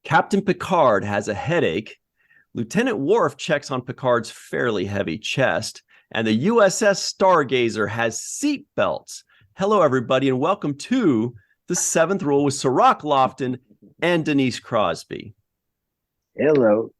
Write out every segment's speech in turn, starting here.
Captain Picard has a headache. Lieutenant Worf checks on Picard's fairly heavy chest. And the USS Stargazer has seat belts. Hello, everybody, and welcome to The Seventh Rule with Cirroc, Lofton, and Denise Crosby. Hello.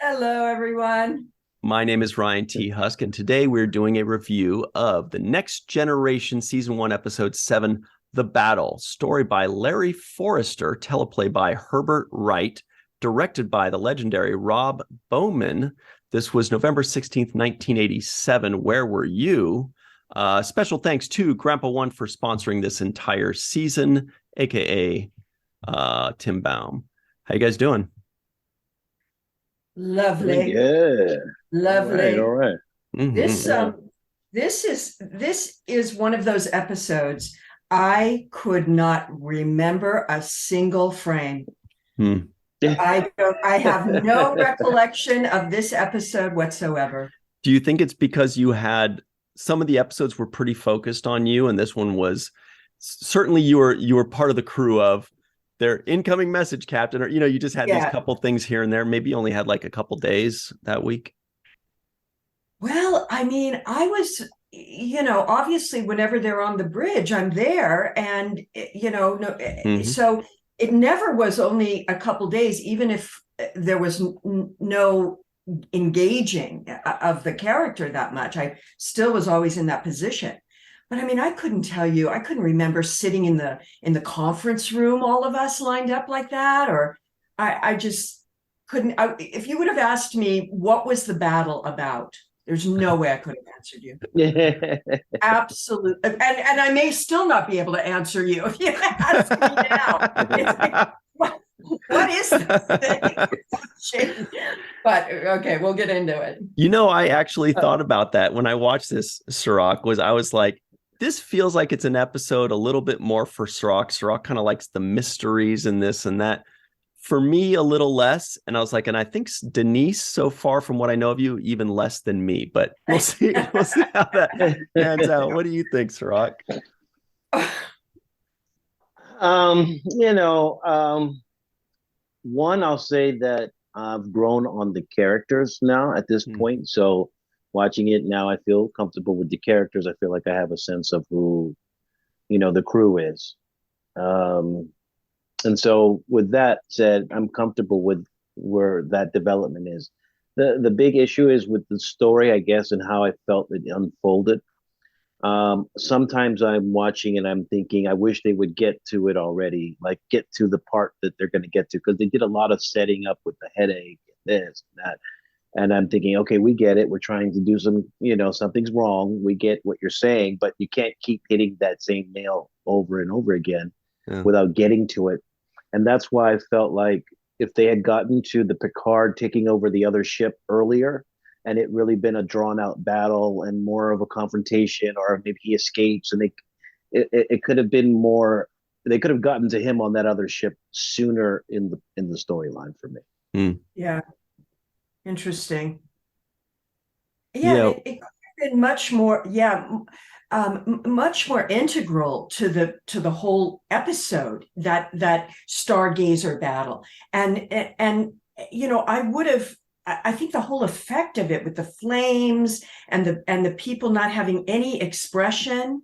Hello, everyone. My name is Ryan T. Husk, and today we're doing a review of The Next Generation Season 1, Episode 7, The Battle. Story by Larry Forrester, teleplay by Herbert Wright, directed by the legendary Rob Bowman. This was November 16th, 1987. Where were you? Special thanks to Grandpa One for sponsoring this entire season, a.k.a. Tim Baum. How you guys doing? Lovely. Yeah. Lovely. All right. Mm-hmm. This is one of those episodes I could not remember a single frame. I have no recollection of this episode whatsoever. Do you think it's because you had some of the episodes were pretty focused on you, and this one was certainly you were part of the crew of their incoming message, Captain, or you just had these couple things here and there. Maybe you only had like a couple days that week. Well, I mean, I was, obviously whenever they're on the bridge, I'm there, and so it never was only a couple days, even if there was no engaging of the character that much. I still was always in that position. But I mean, I couldn't remember sitting in the conference room, all of us lined up like that, or I just couldn't. If you would have asked me what was the battle about, there's no way I could have answered you. Absolutely. And I may still not be able to answer you if you ask me now. What is this thing? But okay, we'll get into it. I actually thought about that when I watched this, Cirroc, I was like, this feels like it's an episode a little bit more for Cirroc. Cirroc kind of likes the mysteries and this and that. For me, a little less. And I was like, and I think Denise, so far from what I know of you, even less than me. But we'll see. We'll see how that pans out. What do you think, Cirroc? One, I'll say that I've grown on the characters now at this point. So watching it now, I feel comfortable with the characters. I feel like I have a sense of who, the crew is. And so with that said, I'm comfortable with where that development is. The big issue is with the story, I guess, and how I felt it unfolded. Sometimes I'm watching and I'm thinking, I wish they would get to it already, like get to the part that they're going to get to, because they did a lot of setting up with the headache and this and that. And I'm thinking, okay, we get it. We're trying to do some, something's wrong. We get what you're saying, but you can't keep hitting that same nail over and over again without getting to it. And that's why I felt like if they had gotten to the Picard taking over the other ship earlier, and it really been a drawn out battle and more of a confrontation, or maybe he escapes and it could have been more, they could have gotten to him on that other ship sooner in the storyline for me. Yeah. Interesting. Yeah, it could have been much more, much more integral to the whole episode, that Stargazer battle. And I think the whole effect of it with the flames and the people not having any expression,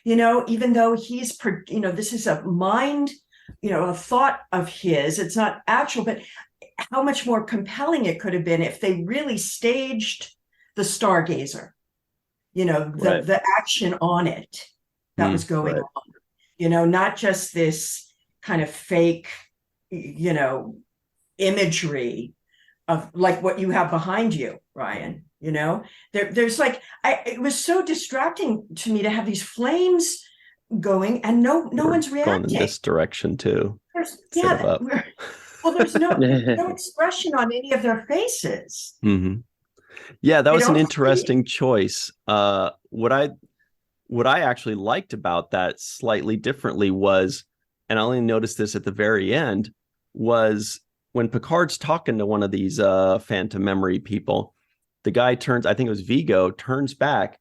even though he's, this is a mind, a thought of his, it's not actual, but how much more compelling it could have been if they really staged the Stargazer, the action on it that was going on, not just this kind of fake, imagery of like what you have behind you, Ryan. There's like, it was so distracting to me to have these flames going and no one's reacting. Going in this direction too. There's no expression on any of their faces. Yeah, that was an interesting choice. What I actually liked about that slightly differently was, and I only noticed this at the very end, was when Picard's talking to one of these phantom memory people, the guy turns, I think it was Vigo, turns back,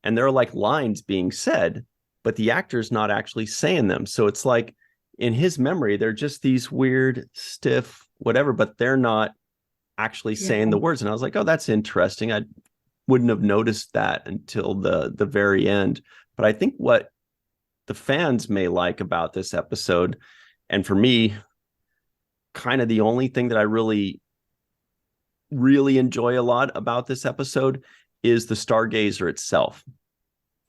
and there are like lines being said, but the actor's not actually saying them. So it's like in his memory, they're just these weird, stiff whatever, but they're not actually saying the words. And I was like, oh, that's interesting. I wouldn't have noticed that until the very end. But I think what the fans may like about this episode, and for me, kind of the only thing that I really enjoy a lot about this episode is the Stargazer itself.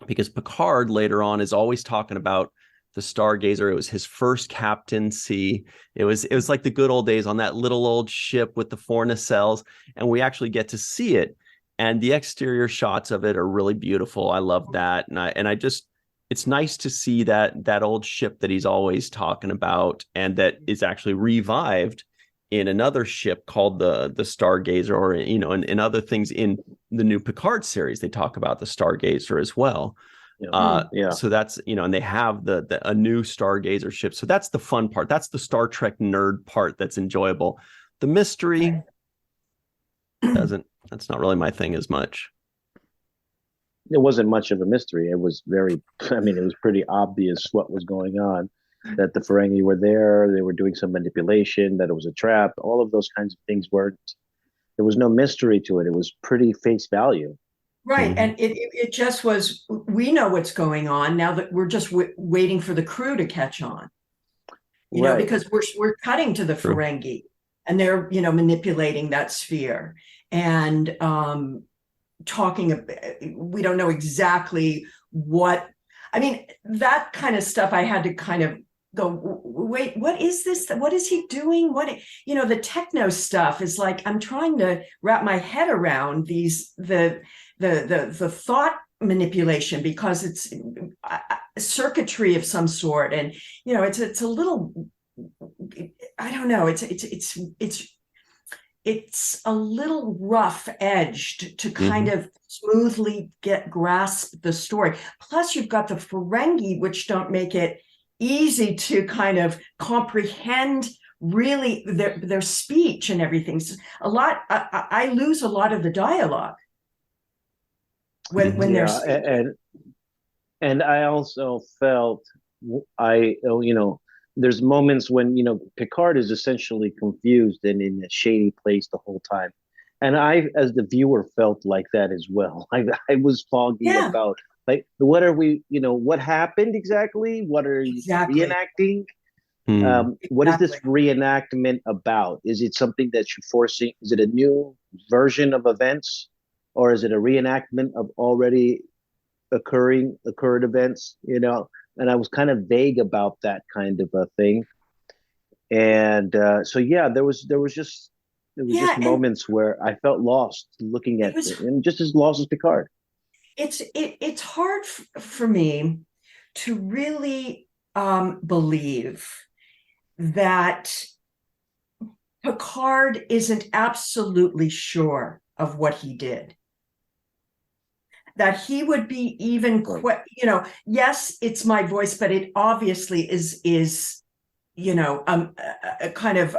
Because Picard later on is always talking about the Stargazer. It was his first captaincy. It was like the good old days on that little old ship with the 4 nacelles, and we actually get to see it. And the exterior shots of it are really beautiful. I love that, and I just, it's nice to see that old ship that he's always talking about, and that is actually revived in another ship called the Stargazer, or in other things in the new Picard series, they talk about the Stargazer as well. So that's, and they have a new Stargazer ship. So that's the fun part. That's the Star Trek nerd part that's enjoyable. The mystery that's not really my thing as much. It wasn't much of a mystery. It was it was pretty obvious what was going on, that the Ferengi were there, they were doing some manipulation, that it was a trap. All of those kinds of things there was no mystery to it. It was pretty face value. Right. And it just was, we know what's going on now, that we're just waiting for the crew to catch on, you know, because we're cutting to the Ferengi, and they're, manipulating that sphere and talking. We don't know exactly what, that kind of stuff. I had to kind of go, wait, what is this? What is he doing? The techno stuff is like, I'm trying to wrap my head around the thought manipulation, because it's circuitry of some sort. And, it's a little, I don't know. It's a little rough edged to kind of smoothly grasp the story. Plus you've got the Ferengi, which don't make it easy to kind of comprehend really their speech and everything. So I lose a lot of the dialogue when they're speaking. And I also felt there's moments when Picard is essentially confused and in a shady place the whole time, and I, as the viewer, felt like that as well. I was foggy about, like, what are we, what happened exactly? What are you reenacting? What is this reenactment about? Is it something that you're forcing? Is it a new version of events, or is it a reenactment of already occurred events? And I was kind of vague about that kind of a thing. And there was just moments where I felt lost looking at it, and just as lost as Picard. It's hard for me to really believe that Picard isn't absolutely sure of what he did. That he would be even, yes, it's my voice, but it obviously is kind of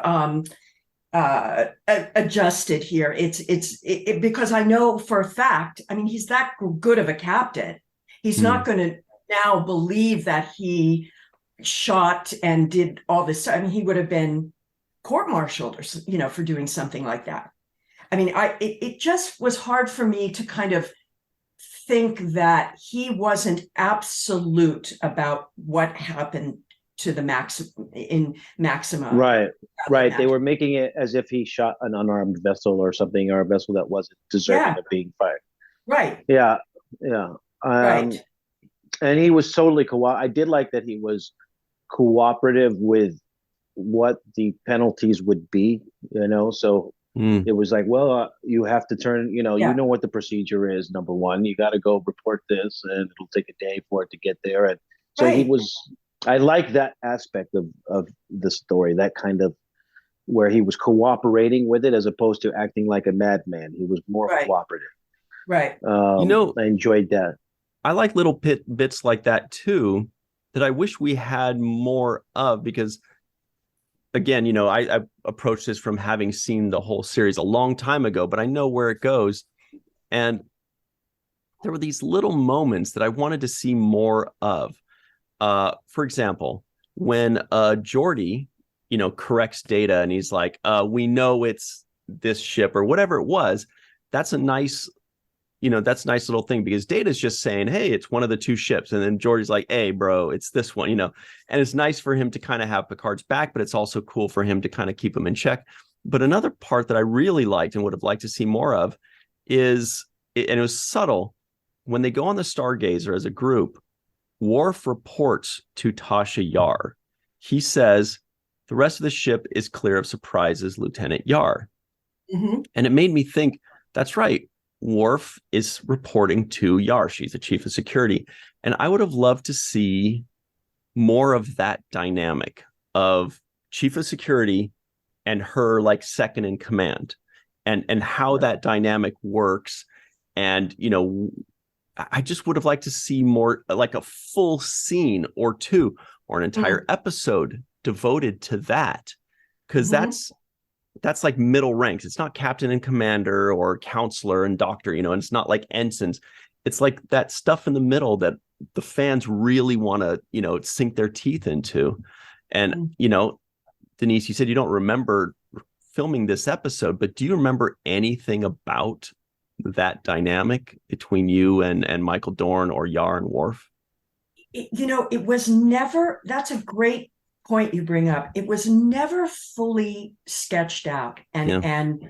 adjusted here. It's because I know for a fact, he's that good of a captain. He's not going to now believe that he shot and did all this. He would have been court-martialed, or for doing something like that. It just was hard for me to kind of think that he wasn't absolute about what happened to the Maxima. Right. They were making it as if he shot an unarmed vessel or something, or a vessel that wasn't deserving of being fired. Right. Yeah. Right. And he was totally I did like that he was cooperative with what the penalties would be, so it was like, well, you have to turn, you know what the procedure is. Number one, you got to go report this, and it'll take a day for it to get there. And so I like that aspect of the story, that kind of where he was cooperating with it as opposed to acting like a madman. He was more cooperative. Right. I enjoyed that. I like little bits like that too, that I wish we had more of, because again, I approached this from having seen the whole series a long time ago, but I know where it goes. And there were these little moments that I wanted to see more of. For example, when Geordi, corrects Data, and he's like, we know it's this ship or whatever it was. That's a nice little thing, because Data's just saying, hey, it's one of the two ships. And then Geordi's like, hey, bro, it's this one, and it's nice for him to kind of have Picard's back, but it's also cool for him to kind of keep him in check. But another part that I really liked and would have liked to see more of is, and it was subtle, when they go on the Stargazer as a group, Worf reports to Tasha Yar. He says, the rest of the ship is clear of surprises, Lieutenant Yar. Mm-hmm. And it made me think, that's right. Worf is reporting to Yar. She's the chief of security. And I would have loved to see more of that dynamic of chief of security and her like second in command, and how that dynamic works. And, I just would have liked to see more, like a full scene or two, or an entire episode devoted to that. Because that's like middle ranks. It's not captain and commander or counselor and doctor, and it's not like ensigns. It's like that stuff in the middle that the fans really want to, sink their teeth into. And, Denise, you said you don't remember filming this episode, but do you remember anything about that dynamic between you and Michael Dorn or Yar and Worf? It was never, that's a great point you bring up. It was never fully sketched out and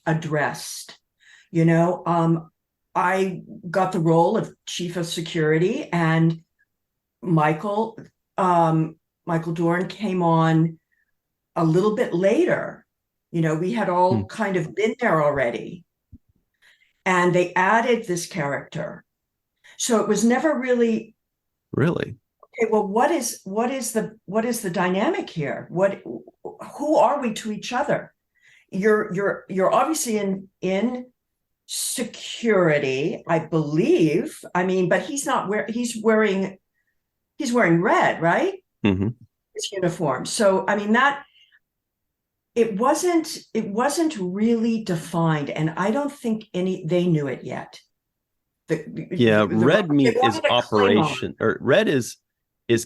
addressed. I got the role of chief of security, and Michael Dorn came on a little bit later. We had all kind of been there already, and they added this character. So it was never really. Okay, well, what is the dynamic here? Who are we to each other? You're obviously in security, I believe. I mean, but he's wearing red, right? Mm-hmm. His uniform. So I mean that it wasn't really defined, and I don't think they knew it yet. Red meat is operation, or red is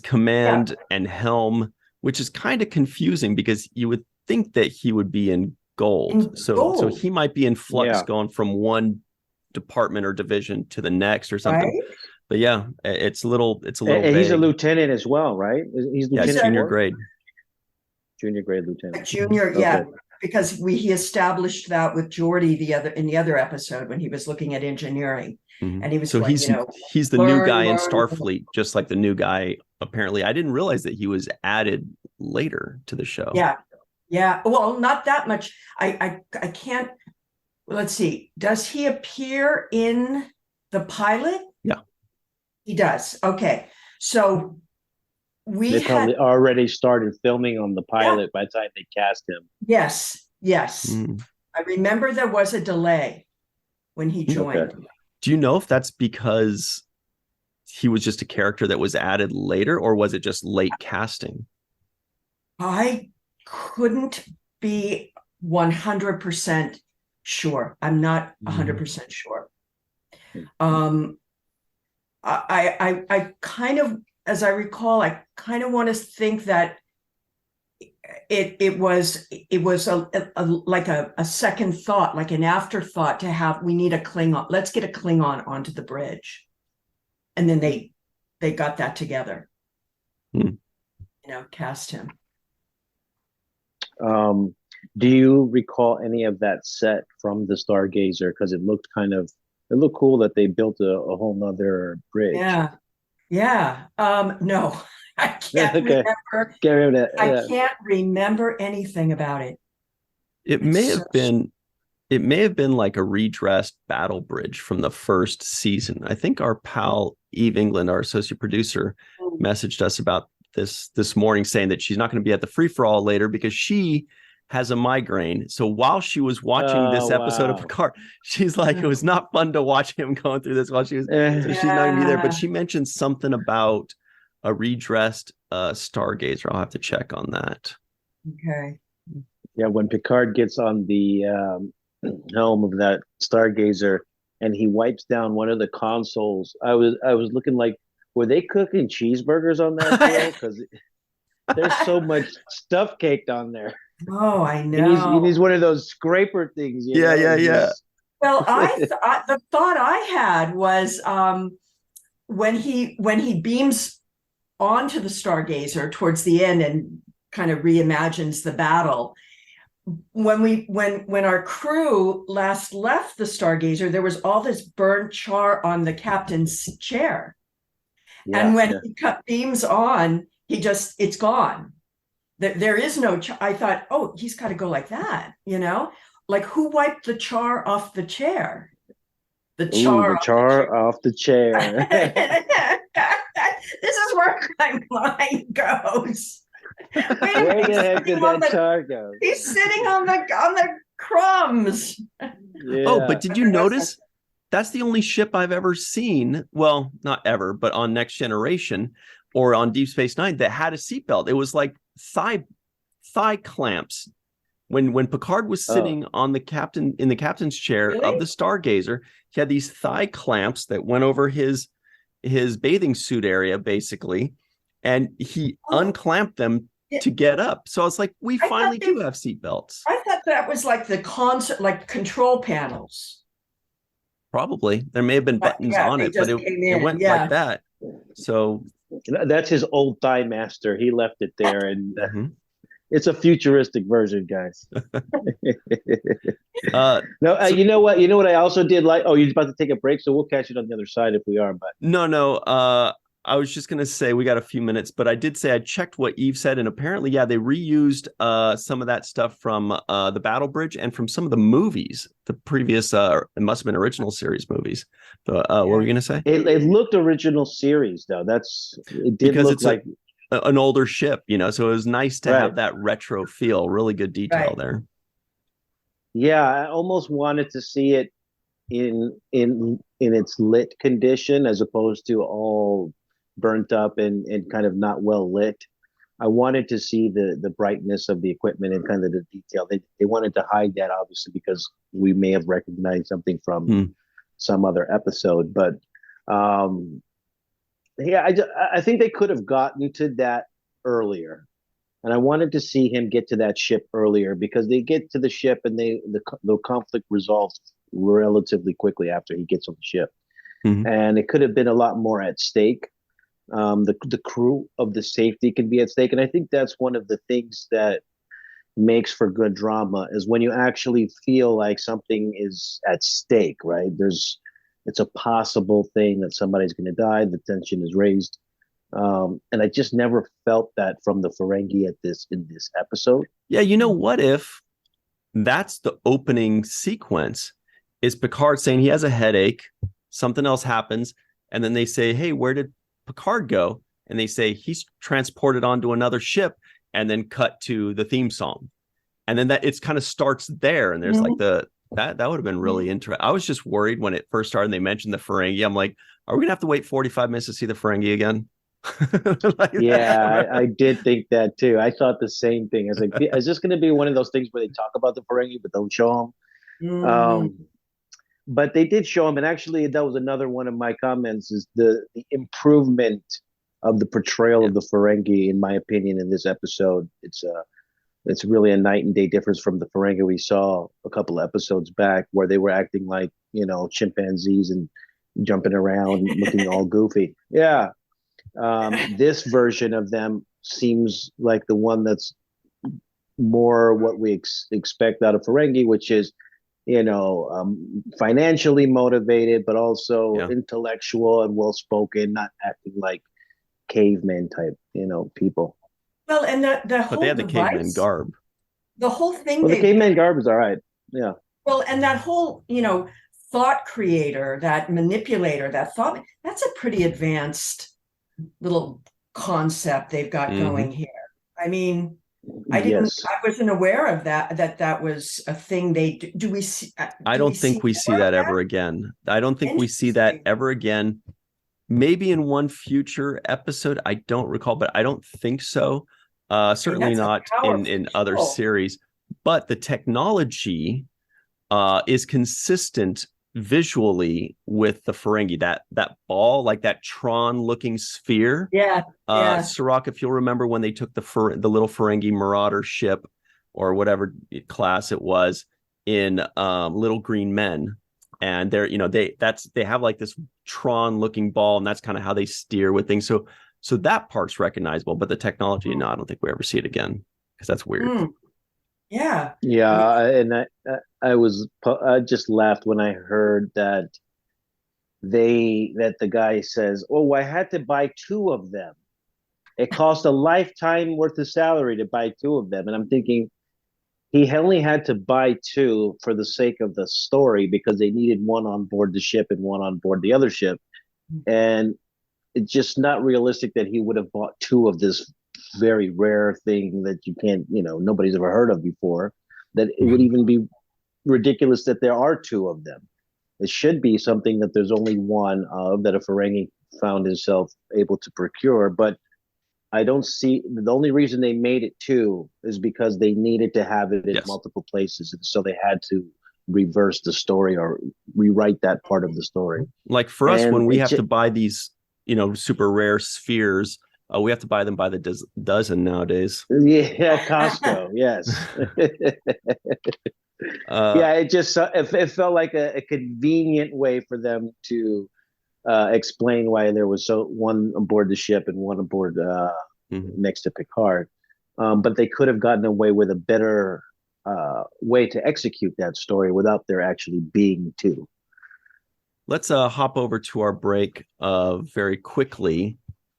command and helm, which is kind of confusing because you would think that he would be in gold. So he might be in flux, going from one department or division to the next or something. Right? But yeah, it's a little. And he's a lieutenant as well, right? He's junior grade. Junior grade lieutenant. Junior, because he established that with Geordi in the other episode when he was looking at engineering. Mm-hmm. And he was he's the new guy in Starfleet, just like the new guy. Apparently, I didn't realize that he was added later to the show. Yeah. Well, not that much. I can't. Let's see. Does he appear in the pilot? Yeah, he does. Okay, so they probably already started filming on the pilot by the time they cast him. Yes. I remember there was a delay when he joined. Okay. Do you know if that's because he was just a character that was added later, or was it just late casting? I couldn't be 100% sure. I'm not 100% sure. I kind of, as I recall, I kind of want to think that it was like a second thought, like an afterthought to have, we need a Klingon. Let's get a Klingon onto the bridge. And then they got that together, cast him. Do you recall any of that set from the Stargazer? Because it looked cool that they built a whole nother bridge. Yeah. No, I can't remember. I can't remember anything about it. It may have been like a redressed battle bridge from the first season. I think our pal Eve England, our associate producer, messaged us about this morning, saying that she's not going to be at the free for all later because she has a migraine. So while she was watching this episode of Picard, she's like, it was not fun to watch him going through this while she was. So she's not going to be there. But she mentioned something about a redressed Stargazer. I'll have to check on that. Okay. Yeah, when Picard gets on the helm of that Stargazer and he wipes down one of the consoles, I was looking like, were they cooking cheeseburgers on that show? Because There's so much stuff caked on there. Oh, I And know. he's one of those scraper things. Yeah. Well, the thought I had was when he beams onto the Stargazer towards the end and kind of reimagines the battle. When our crew last left the Stargazer, there was all this burnt char on the captain's chair. And when he cut beams on, it's gone. There is no char. I thought, oh, he's got to go like that, like who wiped the char off the chair? The char off the chair. This is where my mind goes. Where the heck did that char go? He's sitting on the crumbs. Yeah. Oh, but did you notice? That's the only ship I've ever seen. Well, not ever, but on Next Generation or on Deep Space Nine that had a seatbelt. It was like thigh clamps. When Picard was sitting in the captain's chair of the Stargazer, he had these thigh clamps that went over his bathing suit area, basically, and he unclamped them to get up. So it's like, we finally do have seatbelts. I thought that was like the like control panels. Probably. There may have been buttons on it, but it went like that. So that's his old thigh master. He left it there, and it's a futuristic version, guys. You know what? You know what I also did like? Oh, you're about to take a break, so we'll catch it on the other side if we are. But no. I was just going to say we got a few minutes, but I did say I checked what Eve said, and apparently, they reused some of that stuff from the Battle Bridge and from some of the movies, the previous, it must have been original series movies. But what were you going to say? It looked original series, though. It did because look it's like an older ship, so it was nice to have that retro feel. Really good detail there. Yeah, I almost wanted to see it in its lit condition as opposed to all burnt up and kind of not well lit. I wanted to see the brightness of the equipment and kind of the detail. They wanted to hide that, obviously, because we may have recognized something from some other episode. But I think they could have gotten to that earlier. And I wanted to see him get to that ship earlier, because they get to the ship and the conflict resolves relatively quickly after he gets on the ship. And it could have been a lot more at stake. The crew of the safety can be at stake. And I think that's one of the things that makes for good drama, is when you actually feel like something is at stake, right? It's a possible thing that somebody's going to die. The tension is raised. And I just never felt that from the Ferengi in this episode. Yeah. What if that's the opening sequence is Picard saying he has a headache, something else happens, and then they say, hey, where did Picard go? And they say he's transported onto another ship, and then cut to the theme song. And then that it's kind of starts there. And there's like that would have been really interesting. I was just worried when it first started and they mentioned the Ferengi. I'm like, are we gonna have to wait 45 minutes to see the Ferengi again? I did think that too. I thought the same thing. I was like, is this going to be one of those things where they talk about the Ferengi but don't show them? But they did show them, and actually that was another one of my comments, is the improvement of the portrayal of the Ferengi, in my opinion, in this episode. It's really a night and day difference from the Ferengi we saw a couple of episodes back, where they were acting like chimpanzees and jumping around, looking all goofy. Yeah. This version of them seems like the one that's more what we expect out of Ferengi, which is, financially motivated, but also intellectual and well-spoken, not acting like caveman type, people. Well, and the whole but they had the caveman garb. The whole thing. Well, the caveman garb is all right. Yeah. Well, and that whole, thought creator, that manipulator, that's a pretty advanced little concept they've got going here. I mean, I wasn't aware of that was a thing do we see. I don't think we see that ever again. I don't think we see that ever again. Maybe in one future episode, I don't recall, but I don't think so. Certainly not in other series. But the technology is consistent visually with the Ferengi, that ball, like that Tron looking sphere. Yeah. Cirroc, if you'll remember when they took the little Ferengi Marauder ship or whatever class it was in Little Green Men, and they're they have like this Tron looking ball, and that's kind of how they steer with things. So that part's recognizable, but the technology, no, I don't think we ever see it again because that's weird. Yeah. And I just laughed when I heard that the guy says, "Oh, I had to buy two of them. It cost a lifetime worth of salary to buy two of them." And I'm thinking he only had to buy two for the sake of the story because they needed one on board the ship and one on board the other ship. And it's just not realistic that he would have bought two of this very rare thing that you can't, nobody's ever heard of before, that it would even be ridiculous that there are two of them. It should be something that there's only one of, that a Ferengi found himself able to procure. But I don't see, the only reason they made it two is because they needed to have it in multiple places. And so they had to reverse the story or rewrite that part of the story. Like for us, when we have to buy these, super rare spheres, we have to buy them by the dozen nowadays. Yeah, Costco, yes. It felt like a convenient way for them to explain why there was one aboard the ship and one aboard next to Picard. But they could have gotten away with a better way to execute that story without there actually being two. Let's hop over to our break very quickly.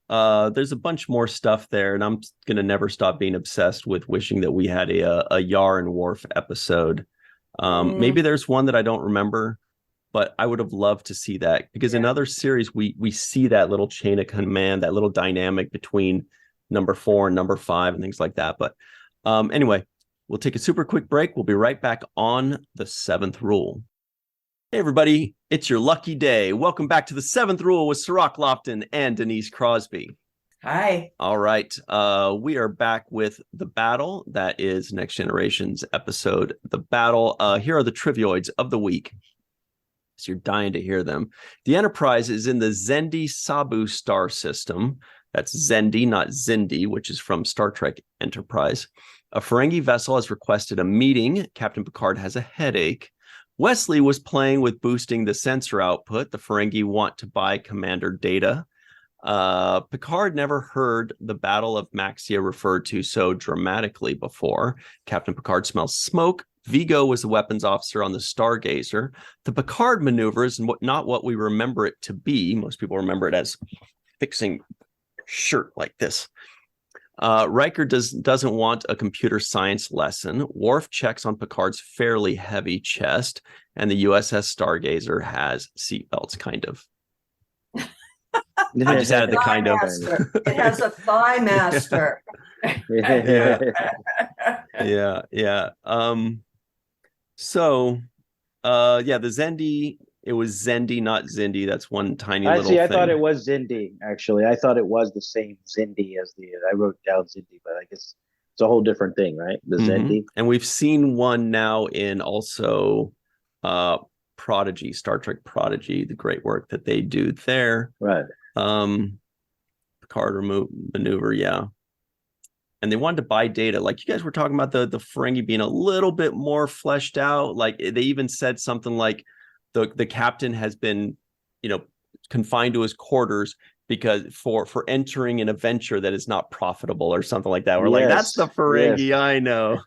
There's a bunch more stuff there, and I'm going to never stop being obsessed with wishing that we had a Yar and Worf episode. Maybe there's one that I don't remember, but I would have loved to see that because in other series, we see that little chain of command, that little dynamic between number 4 and number 5 and things like that. But anyway, we'll take a super quick break. We'll be right back on the 7th Rule. Hey, everybody, it's your lucky day. Welcome back to the 7th Rule with Cirroc, Lofton, and Denise Crosby. Hi. All right. We are back with The Battle. That is Next Generation's episode, The Battle. Here are the trivioids of the week. So you're dying to hear them. The Enterprise is in the Xendi Sabu star system. That's Xendi, not Xindi, which is from Star Trek Enterprise. A Ferengi vessel has requested a meeting. Captain Picard has a headache. Wesley was playing with boosting the sensor output. The Ferengi want to buy commander data. Picard never heard the Battle of Maxia referred to so dramatically before. Captain Picard smells smoke. Vigo was the weapons officer on the Stargazer. The Picard maneuver is not what we remember it to be. Most people remember it as fixing shirt like this. Riker doesn't want a computer science lesson. Worf checks on Picard's fairly heavy chest, and the USS Stargazer has seatbelts, kind of. I just added the kind of. It has a thigh master. Yeah. The Xendi. It was Xendi, not Xindi. That's one tiny little thing. I thought it was Xindi, actually. I thought it was the same Xindi as I wrote down Xindi, but I guess it's a whole different thing, right? The Xendi. And we've seen one now in also Prodigy, Star Trek Prodigy, the great work that they do there. Right. Picard maneuver, yeah. And they wanted to buy data. Like you guys were talking about the Ferengi being a little bit more fleshed out. Like they even said something like, the captain has been, confined to his quarters because for entering an adventure that is not profitable or something like that. We're like, that's the Ferengi I know.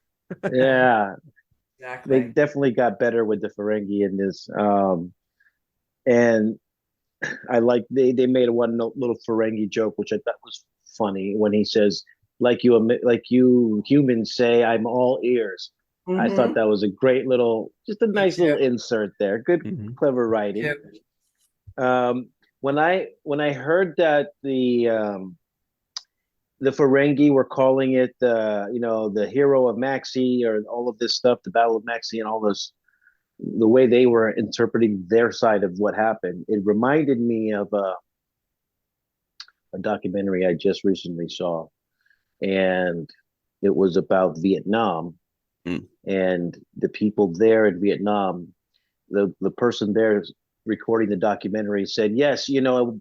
Yeah, exactly. They definitely got better with the Ferengi in this. And I like they made one little Ferengi joke, which I thought was funny when he says, like you humans say, I'm all ears. Mm-hmm. I thought that was a great just a nice little insert there. Good, clever writing. When I heard that the Ferengi were calling it the hero of Maxi or all of this stuff, the Battle of Maxi and all this, the way they were interpreting their side of what happened, it reminded me of a documentary I just recently saw, and it was about Vietnam. And the people there in Vietnam, the person there recording the documentary said, yes,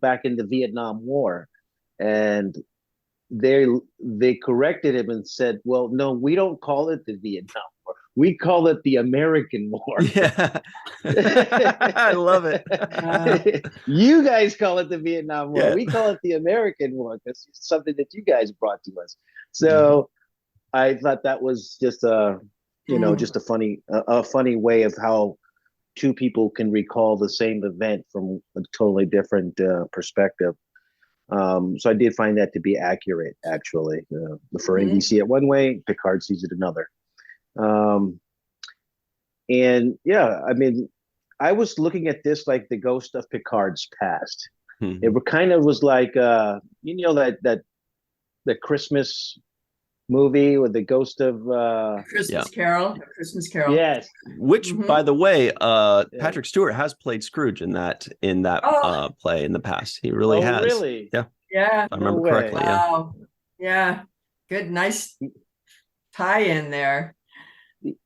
back in the Vietnam War, and they corrected him and said, well, no, we don't call it the Vietnam War. We call it the American War. Yeah. I love it. You guys call it the Vietnam War. Yeah. We call it the American War. That's something that you guys brought to us. So I thought that was just just a funny way of how two people can recall the same event from a totally different perspective. So I did find that to be accurate, actually. The Ferengi see it one way, Picard sees it another. And yeah, I mean, I was looking at this like the ghost of Picard's past. It kind of was like, that Christmas movie with the ghost of Christmas Carol. Christmas Carol. Yes. Which, by the way, Patrick Stewart has played Scrooge in that play in the past. He really has. Really? Yeah. Yeah. If I remember correctly. Wow. Yeah. Good, nice tie-in there.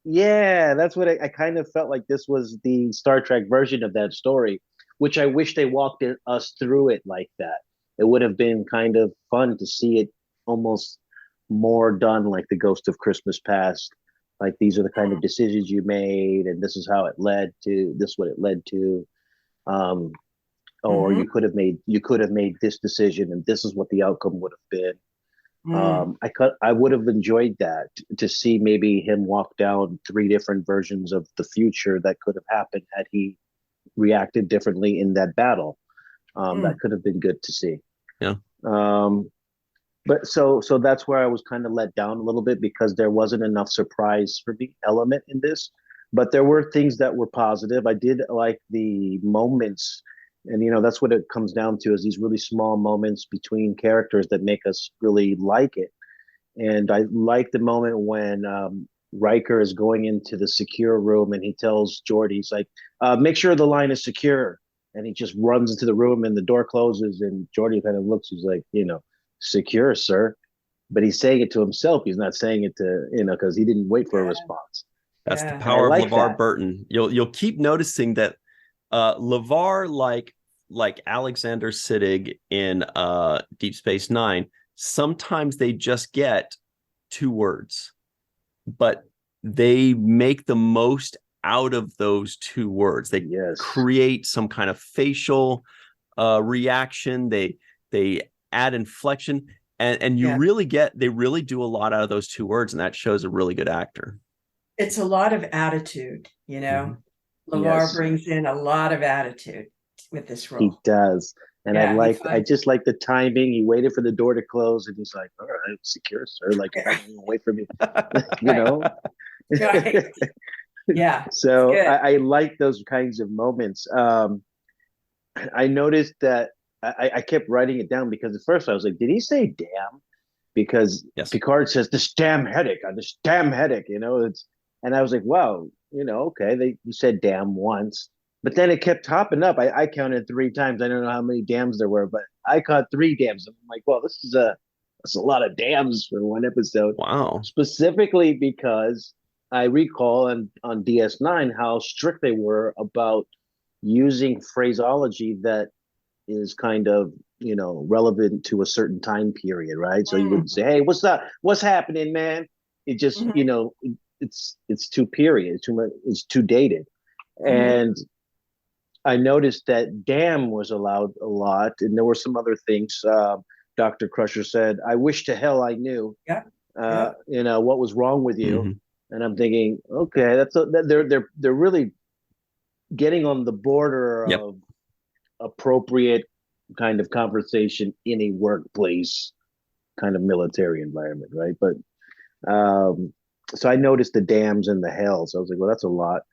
Yeah, that's what I kind of felt like. This was the Star Trek version of that story, which I wish they walked us through it like that. It would have been kind of fun to see it almost more done like the Ghost of Christmas Past. Like, these are the kind of decisions you made, and this is how it led to this. What it led to, or you could have made this decision, and this is what the outcome would have been. I would have enjoyed that, to see maybe him walk down 3 different versions of the future that could have happened had he reacted differently in that battle. That could have been good to see. Yeah. But so that's where I was kind of let down a little bit, because there wasn't enough surprise for me element in this. But there were things that were positive. I did like the moments. And, that's what it comes down to, is these really small moments between characters that make us really like it. And I like the moment when Riker is going into the secure room, and he tells Geordi, he's like, make sure the line is secure. And he just runs into the room, and the door closes, and Geordi kind of looks, he's like, secure, sir. But he's saying it to himself. He's not saying it to, because he didn't wait for a response. That's the power of LeVar Burton. You'll keep noticing that LeVar, like Alexander Siddig in Deep Space Nine, sometimes they just get 2 words, but they make the most out of those 2 words. They create some kind of facial reaction. They add inflection, and they really do a lot out of those 2 words, and that shows a really good actor. It's a lot of attitude, LeVar brings in a lot of attitude with this role. He does. And I just like the timing. He waited for the door to close, and he's like, all right, secure, sir. Like, wait for me. Right. Yeah. So I like those kinds of moments. I noticed that I kept writing it down, because at first I was like, did he say damn? Because Picard says, this damn headache, and I was like, wow, okay, you said damn once. But then it kept hopping up. I counted 3 times. I don't know how many dams there were, but I caught 3 dams. I'm like, well, that's a lot of dams for one episode. Wow. Specifically because I recall on DS9 how strict they were about using phraseology that is kind of, relevant to a certain time period, right? So you wouldn't say, hey, what's up? What's happening, man? It just, it's too period. It's too dated. And I noticed that damn was allowed a lot, and there were some other things. Dr. Crusher said, I wish to hell I knew, what was wrong with you. And I'm thinking, okay, they're really getting on the border of appropriate kind of conversation in a workplace kind of military environment, right? But so I noticed the dams and the hells. I was like, well, that's a lot.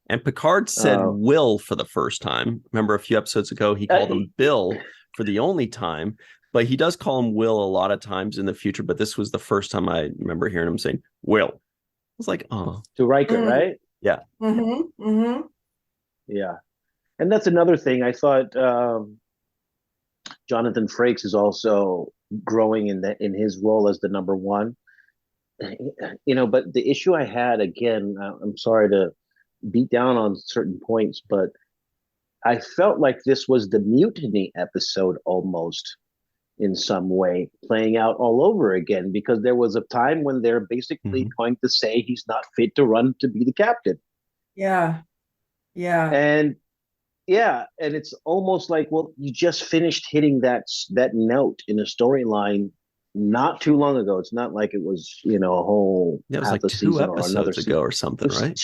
And Picard said Will for the first time. Remember a few episodes ago, he called him Bill for the only time, but he does call him Will a lot of times in the future. But this was the first time I remember hearing him saying Will. I was like, oh. To Riker, right? Yeah. Yeah. And that's another thing. I thought Jonathan Frakes is also growing in his role as the number 1. But the issue I had, again, I'm sorry to beat down on certain points, but I felt like this was the mutiny episode almost in some way playing out all over again, because there was a time when they're basically going to say he's not fit to run to be the captain. Yeah. And it's almost like, well, you just finished hitting that note in a storyline not too long ago. It's not like it was, a whole it was like 2 episodes ago or something, right?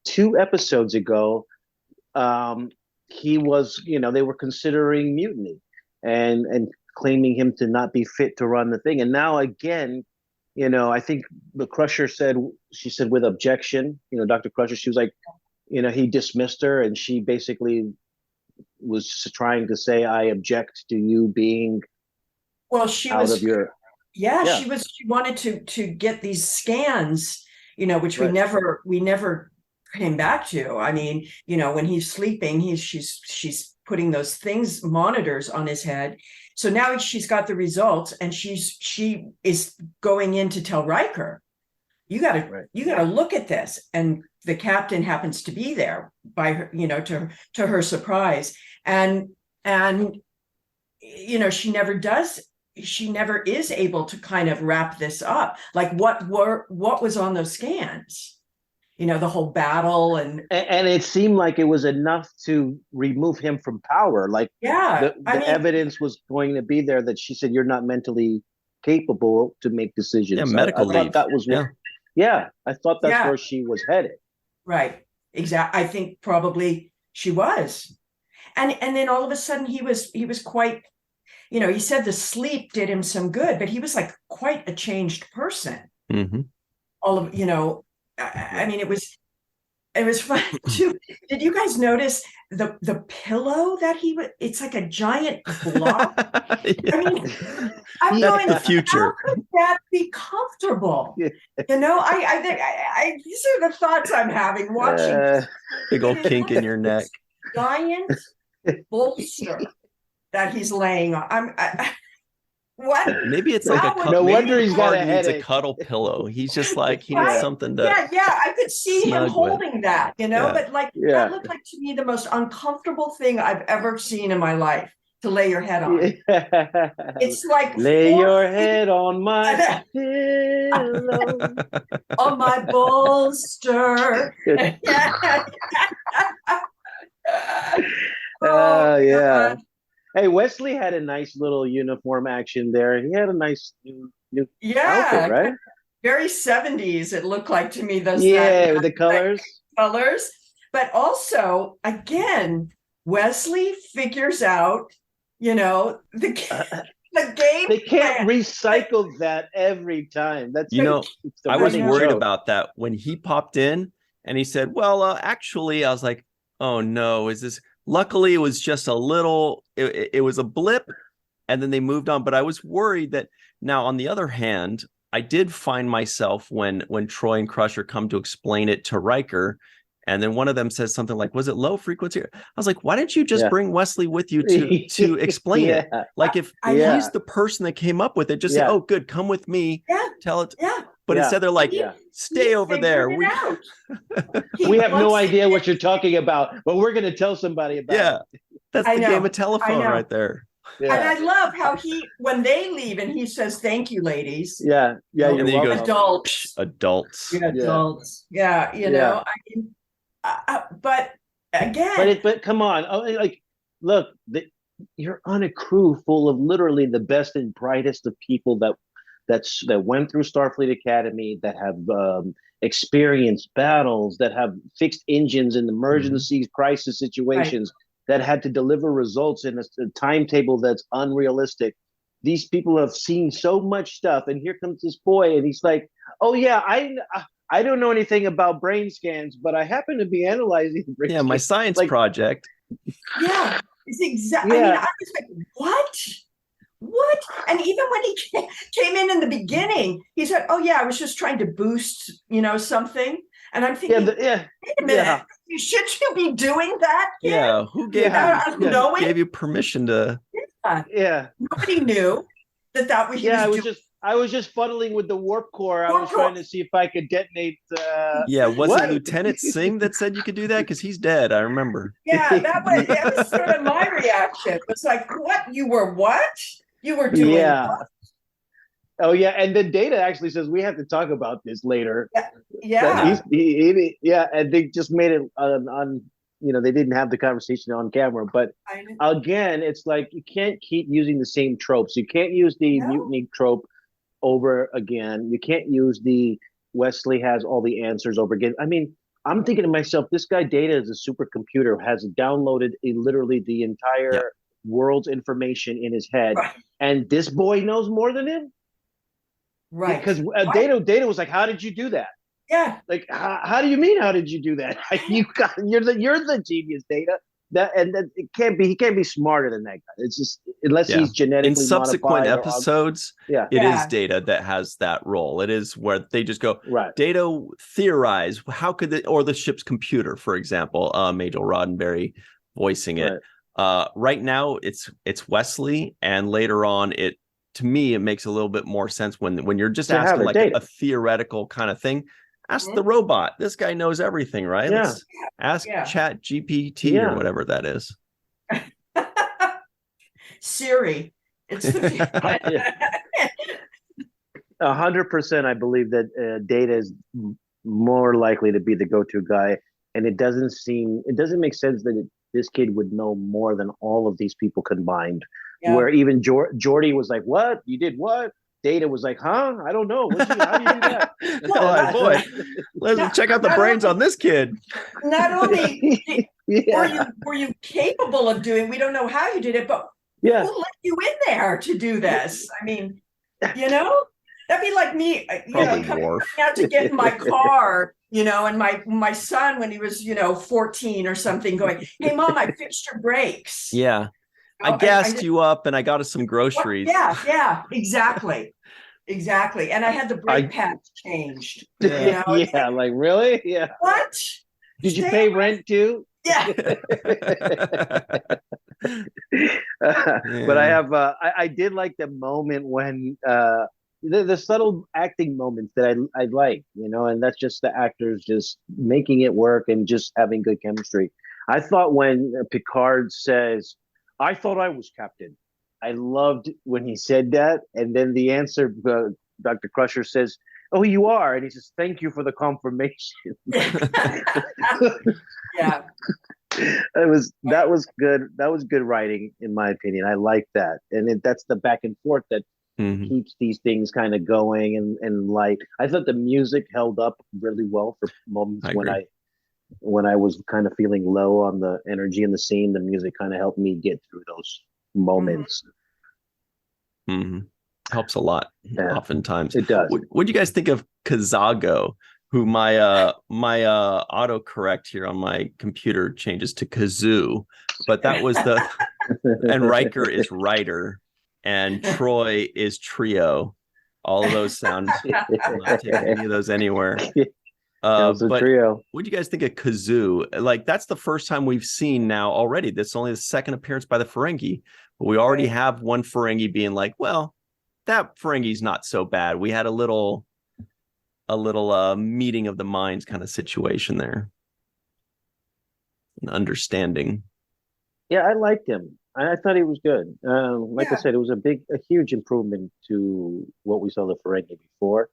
2 episodes ago. He was, they were considering mutiny and claiming him to not be fit to run the thing. And now again, I think the Crusher said with objection, Dr. Crusher, she was like, he dismissed her, and she basically was trying to say, I object to you being she wanted to get these scans, which we never came back to. I mean, when he's sleeping, she's putting those monitors on his head. So now she's got the results, and she is going in to tell Riker, you gotta look at this. And the captain happens to be there by her, to her surprise. And she never is able to kind of wrap this up. Like what was on those scans? The whole battle, and it seemed like it was enough to remove him from power. Like the evidence was going to be there that she said, you're not mentally capable to make decisions. Yeah, medical leave. That was I thought that's where she was headed. Right. Exactly. I think probably she was. And then all of a sudden he was quite, he said the sleep did him some good, but he was like quite a changed person. All of, I mean, it was fun too. Did you guys notice the pillow that it's like a giant block? I mean, I'm going, the future. How could that be comfortable? I these are the thoughts I'm having watching. Big old kink in your neck. Giant bolster that he's laying on. What? Maybe it's like a no wonder he's got a cuddle pillow. He's just like he needs something to. I could see him holding that, but that looked like to me the most uncomfortable thing I've ever seen in my life to lay your head on. It's like lay your head on my pillow, on my bolster. God. Hey, Wesley had a nice little uniform action there. He had a nice new outfit, right? Very 70s, it looked like to me. Those with the colors. But also, again, Wesley figures out, the game. They can't recycle that every time. That's I was worried about that when he popped in and he said, well, actually, I was like, oh no, is this... Luckily, it was just a little, it was a blip, and then they moved on. But I was worried that now, on the other hand, I did find myself when Troy and Crusher come to explain it to Riker, and then one of them says something like, was it low frequency? I was like, why didn't you just bring Wesley with you to explain it? Like if he's the person that came up with it, just say, oh, good, come with me, tell it. But instead they're like, stay over there. We have no idea what you're talking about, but we're going to tell somebody about it. That's the game of telephone right there. And I love how when they leave and he says, thank you, ladies. And then he goes, adults. Adults. Yeah, I mean, but again. But come on. Look, you're on a crew full of literally the best and brightest of people that went through Starfleet Academy, that have experienced battles, that have fixed engines in emergency crisis situations, that had to deliver results in a timetable that's unrealistic. These people have seen so much stuff, and here comes this boy, and he's like, "Oh yeah, I don't know anything about brain scans, but I happen to be analyzing brain scans." My science project. Yeah, it's exactly. I mean, I was like, "What?" And even when he came in the beginning, he said, "Oh yeah, I was just trying to boost, something." And I'm thinking, wait a minute, should you be doing that? Kid? Yeah, who gave gave you permission to? Nobody knew that was. I was just fuddling with the warp core. I was trying to see if I could detonate. Was it Lieutenant Singh that said you could do that? Because he's dead. I remember. Yeah, that was sort of my reaction. It's like, what? You were what? You were doing what? Oh yeah, and then Data actually says we have to talk about this later. Yeah, and they just made it on. They didn't have the conversation on camera, but again, it's like you can't keep using the same tropes. You can't use the mutiny trope over again. You can't use the Wesley has all the answers over again. I mean, I'm thinking to myself, this guy Data is a supercomputer, has downloaded literally the entire world's information in his head, and this boy knows more than him. Right. Because Data was like, how did you do that? Yeah. Like, how do you mean? How did you do that? You're the genius, Data. He can't be smarter than that guy. It's just unless he's genetically in subsequent modified episodes. It is Data that has that role. It is where they just go Data theorize how could the ship's computer, for example, Major Roddenberry voicing it. Right now it's Wesley, and later on to me it makes a little bit more sense when you're just asking like a theoretical kind of thing. Ask the robot. This guy knows everything, right? Let's ask Chat GPT or whatever that is. Siri. It's 100%. I believe that Data is more likely to be the go-to guy, and it doesn't make sense that this kid would know more than all of these people combined. Where even Geordi was like, "What? You did what?" Data was like, "Huh? I don't know. How do you do that?" Boy, let's check out the brains on this kid. Not only were you capable of doing, we don't know how you did it, but who let you in there to do this? I mean, that'd be like me, coming out to get in my car, and my son when he was, 14 or something, going, "Hey, Mom, I fixed your brakes." Yeah. I gassed you up and I got us some groceries. Yeah, exactly. And I had the brake pads changed. Like really? Yeah. What? Did you pay rent too? Yeah. But I did like the moment when the subtle acting moments that I like, and that's just the actors just making it work and just having good chemistry. I thought when Picard says, "I thought I was captain," I loved when he said that. And then the answer, Dr. Crusher says, "Oh, you are." And he says, "Thank you for the confirmation." Yeah. That was good. That was good writing, in my opinion. I like that. And that's the back and forth that keeps these things kind of going. And like, I thought the music held up really well for moments when I was kind of feeling low on the energy in the scene. The music kind of helped me get through those moments. Helps a lot. Oftentimes it does. What do you guys think of Kazago, who my autocorrect here on my computer changes to Kazoo, but that was and Riker is Ryder and Troy is Trio. All of those sound, I'm not taking any of those anywhere. But trio. What do you guys think of Kazoo? Like, that's the first time we've seen now already. That's only the second appearance by the Ferengi, but we already have one Ferengi being like, well, that Ferengi's not so bad. We had a little meeting of the minds kind of situation there. An understanding. Yeah, I liked him. I thought he was good. I said, it was a huge improvement to what we saw the Ferengi before.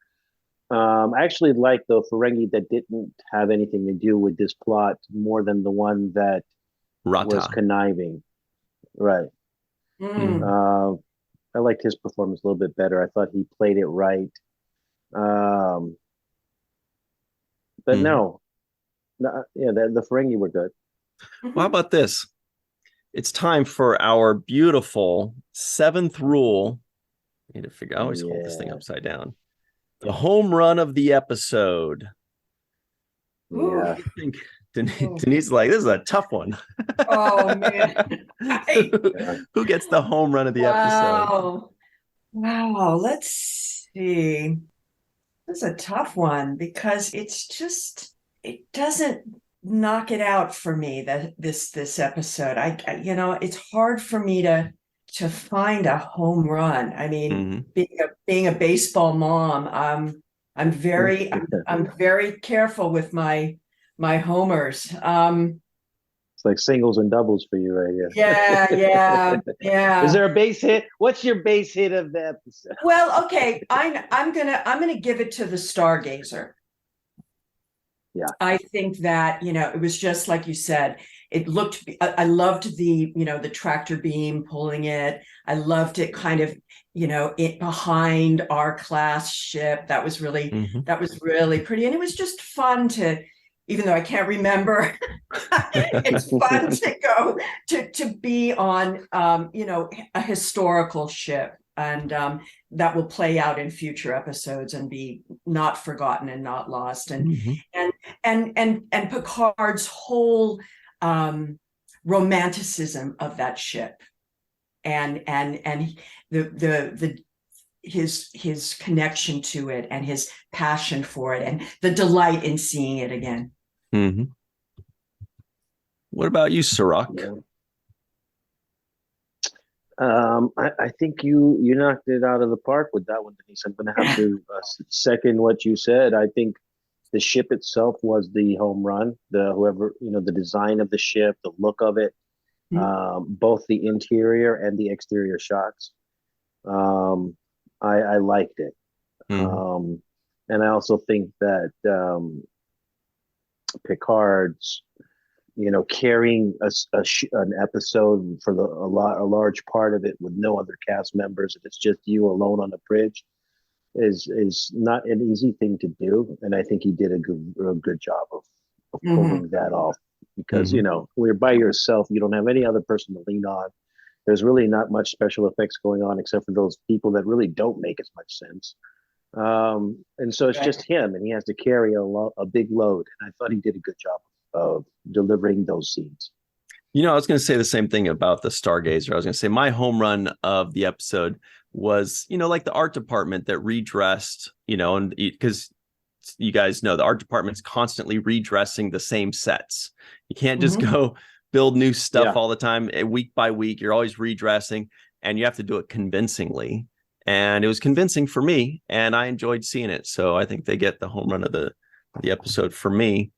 I actually like the Ferengi that didn't have anything to do with this plot more than the one that was conniving. Right. I liked his performance a little bit better. I thought he played it right. But the Ferengi were good. Well, how about this? It's time for our beautiful 7th rule. I need to figure. I always hold this thing upside down. The home run of the episode. Yeah. I think Denise is like, this is a tough one. Oh, man. Who gets the home run of the episode? Wow. Let's see. This is a tough one because it doesn't knock it out for me, this episode. It's hard for me to to find a home run. I mean, Mm-hmm. being a baseball mom, I'm very careful with my homers. It's like singles and doubles for you right here. Yeah. Is there a base hit? What's your base hit of the episode? Well, okay, I'm gonna give it to the Stargazer. Yeah, I think that, it was just like you said. It looked. I loved the tractor beam pulling it. I loved it kind of, it behind our class ship. That was really pretty, and it was just fun to. Even though I can't remember, it's fun to go to be on, a historical ship, and that will play out in future episodes and be not forgotten and not lost. And and Picard's whole romanticism of that ship, and the his connection to it, and his passion for it, and the delight in seeing it again. Mm-hmm. What about you, Cirroc? Yeah. I think you knocked it out of the park with that one, Denise. I'm going to have to second what you said. I think the ship itself was the home run. The design of the ship, the look of it, both the interior and the exterior shots. I liked it. And I also think that Picard's, carrying an episode for a large part of it with no other cast members, and it's just you alone on the bridge, is not an easy thing to do. And I think he did a good job of pulling that off, because when you're by yourself, you don't have any other person to lean on. There's really not much special effects going on except for those people that really don't make as much sense. And so it's just him, and he has to carry a big load. And I thought he did a good job of delivering those scenes. I was going to say the same thing about the Stargazer. I was going to say my home run of the episode was, like the art department that redressed, and because you guys know the art department's constantly redressing the same sets. You can't just go build new stuff all the time. Week by week, you're always redressing, and you have to do it convincingly. And it was convincing for me, and I enjoyed seeing it. So I think they get the home run of the episode for me.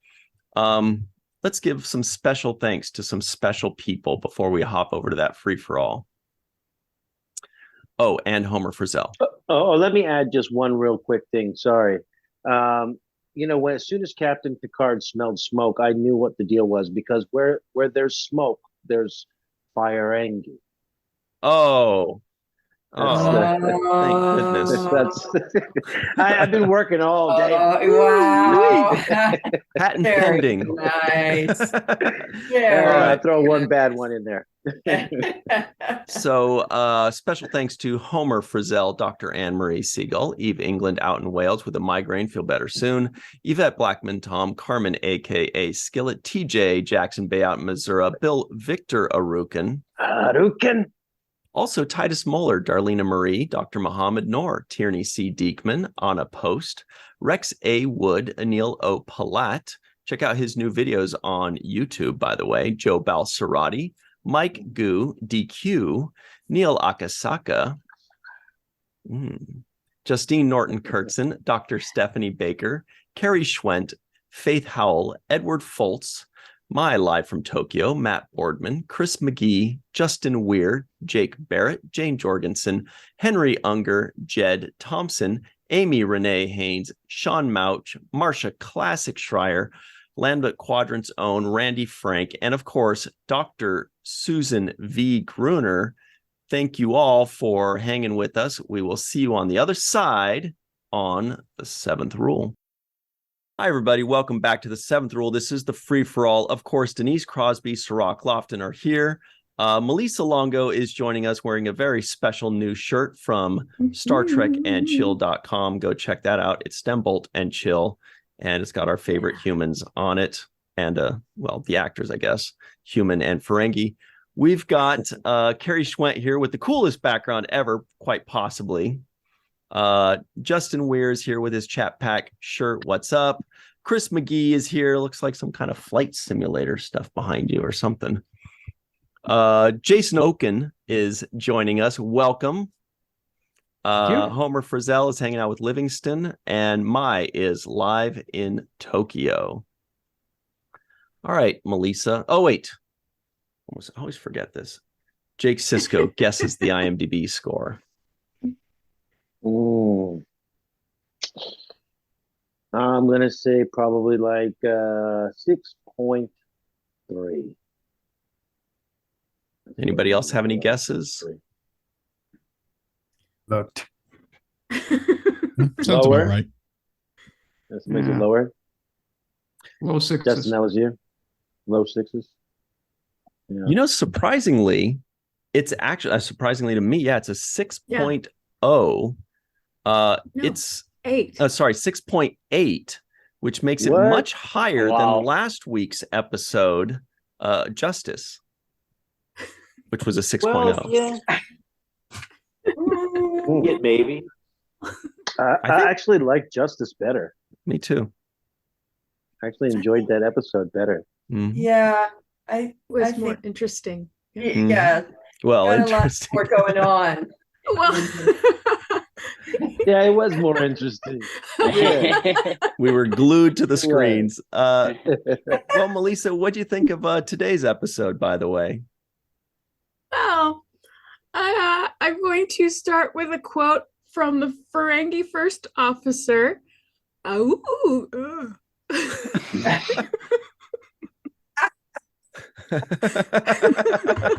Let's give some special thanks to some special people before we hop over to that free-for-all. Oh, and Homer Frizzell. Let me add just one real quick thing. Sorry. As soon as Captain Picard smelled smoke, I knew what the deal was, because where there's smoke, there's fire engine. Oh, thank goodness. I've been working all day. Wow. Patent pending. Nice. I throw one bad one in there. So special thanks to Homer Frizzell, Dr. Marie Segal, Eve England out in Wales with a migraine, feel better soon, Yvette Blackmon-Tom, Carmen, a.k.a. Skillet, TJ, Jackson-Bey out in Missouri, Bill Victor Arucan. Also, Titus Mohler, Darlena Marie, Dr. Mohamed Noor, Tierney C. Dieckmann, Anna Post, Rex A. Wood, Anil O. Polat. Check out his new videos on YouTube, by the way. Joe Balsarotti, Mike Gu, DQ, Neal Akasaka, Justine Norton-Kertson, Dr. Stephanie Baker, Carrie Schwent, Faith Howell, Edward Foltz, My Live from Tokyo, Matt Boardman, Chris McGee, Justin Weir, Jake Barrett, Jane Jorgensen, Henry Unger, Jed Thompson, Amy Renee Haynes, Sean Mouch, Marsha Classic Schreier, Lambda Quadrant's own Randy Frank, and of course, Dr. Susan V. Gruner. Thank you all for hanging with us. We will see you on the other side on the Seventh Rule. Hi, everybody. Welcome back to the Seventh Rule. This is the free-for-all. Of course, Denise Crosby, Cirroc, Lofton are here. Melissa Longo is joining us wearing a very special new shirt from Star Trek and Chill.com. Go check that out. It's Stembolt and Chill, and it's got our favorite humans on it, and, the actors, I guess, Human and Ferengi. We've got Carrie Schwent here with the coolest background ever, quite possibly. Justin Weir is here with his Chat Pack shirt. What's up? Chris McGee is here. Looks like some kind of flight simulator stuff behind you or something. Jason Okun is joining us. Welcome. Homer Frizzell is hanging out with Livingston, and Mai is live in Tokyo. All right, Melissa. Oh, wait. I always forget this. Jake Sisko guesses the IMDb score. Ooh. I'm going to say probably like 6.3. Anybody else have any guesses? Looked. Sounds Lower? about right. Let's make it lower. Low sixes. Justin, that was you? Low sixes? Yeah. You know, surprisingly, it's actually surprisingly to me, it's a 6.0. It's 8. Sorry, 6.8, which makes it What? much higher Wow. than last week's episode, Justice, which was a 6.0. Well, yeah. Yeah, maybe. I think- actually like Justice better. Me too. I actually enjoyed that episode better. Mhm. Yeah, It was I more think- interesting. yeah, Well, got a lot interesting. more going on. Well, Yeah, it was more interesting. Yeah. We were glued to the screens. Well, Well, Melissa, what do you think of today's episode, by the way? well, I'm going to start with a quote from the Ferengi First Officer.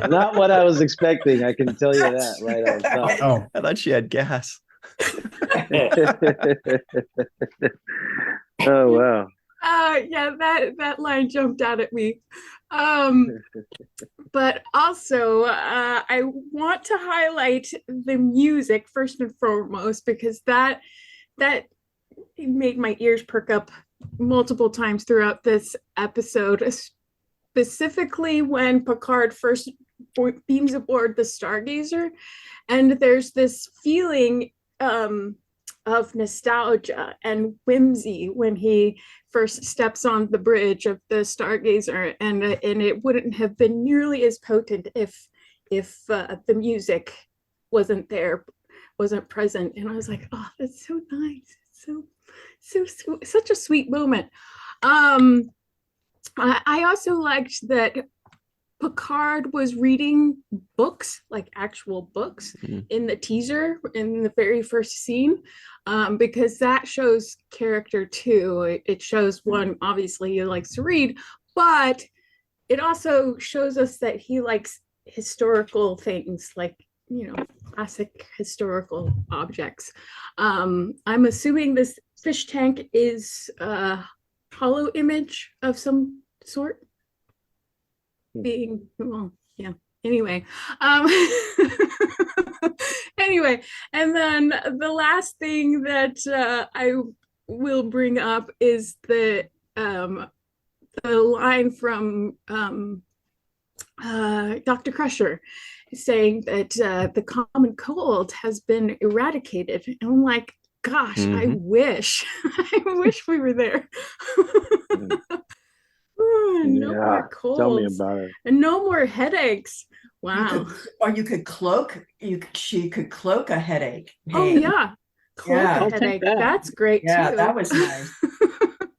Not what I was expecting. I can tell you that right on top. Oh, I thought she had gas. Oh wow. Yeah, that line jumped out at me. But also, I want to highlight the music first and foremost because that made my ears perk up multiple times throughout this episode, specifically when Picard first beams aboard the Stargazer, and there's this feeling of nostalgia and whimsy when he first steps on the bridge of the Stargazer, and it wouldn't have been nearly as potent if the music wasn't present. And I was like, oh, that's so nice. It's so such a sweet moment. I also liked that Picard was reading books, like actual books, in the teaser in the very first scene, because that shows character too. It shows one, obviously he likes to read, but it also shows us that he likes historical things, like, you know, classic historical objects. I'm assuming this fish tank is a hollow image of some sort. Being, well, yeah, anyway. Anyway, and then the last thing that I will bring up is the line from Dr. Crusher saying that the common cold has been eradicated. And I'm like, gosh, I wish we were there. No more colds. Tell me about it. And no more headaches. Wow. You could cloak. She could cloak a headache. Oh yeah. Cloak Yeah. a I'll take headache. that. That's great Yeah, too. that was nice. That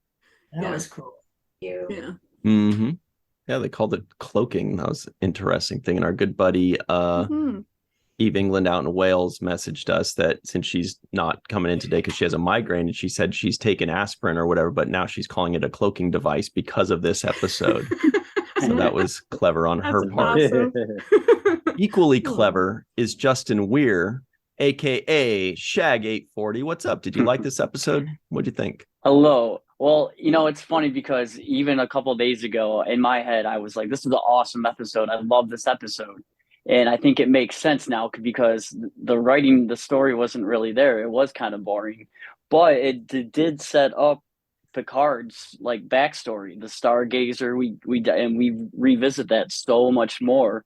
Yeah. was cool. Yeah. Mm-hmm. Yeah, they called it cloaking. That was an interesting thing. And our good buddy Mhm. Eve England out in Wales messaged us that since she's not coming in today because she has a migraine, and she said she's taken aspirin or whatever, but now she's calling it a cloaking device because of this episode. So that was clever on her That's part. awesome. Equally clever is Justin Weir, aka Shag 840. What's up? Did you like this episode? What'd you think? Hello. Well, you know, it's funny because even a couple of days ago in my head, I was like, this is an awesome episode. I love this episode. And I think it makes sense now because the writing, the story wasn't really there. It was kind of boring, but it did set up Picard's like backstory, the Stargazer. We revisit that so much more.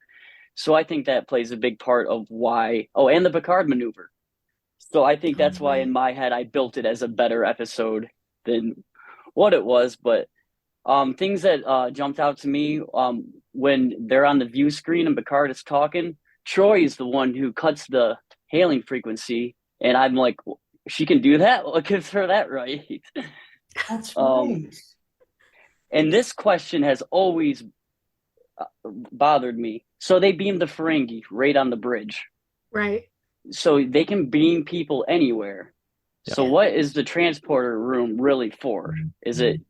So I think that plays a big part of why. Oh, and the Picard maneuver. So I think that's why in my head I built it as a better episode than what it was. But things that jumped out to me, when they're on the view screen and Picard is talking, Troy is the one who cuts the hailing frequency, and I'm like, she can do that? What gives her that right? That's right. And this question has always bothered me. So they beamed the Ferengi right on the bridge. Right. So they can beam people anywhere. Yeah. So what is the transporter room really for? Is it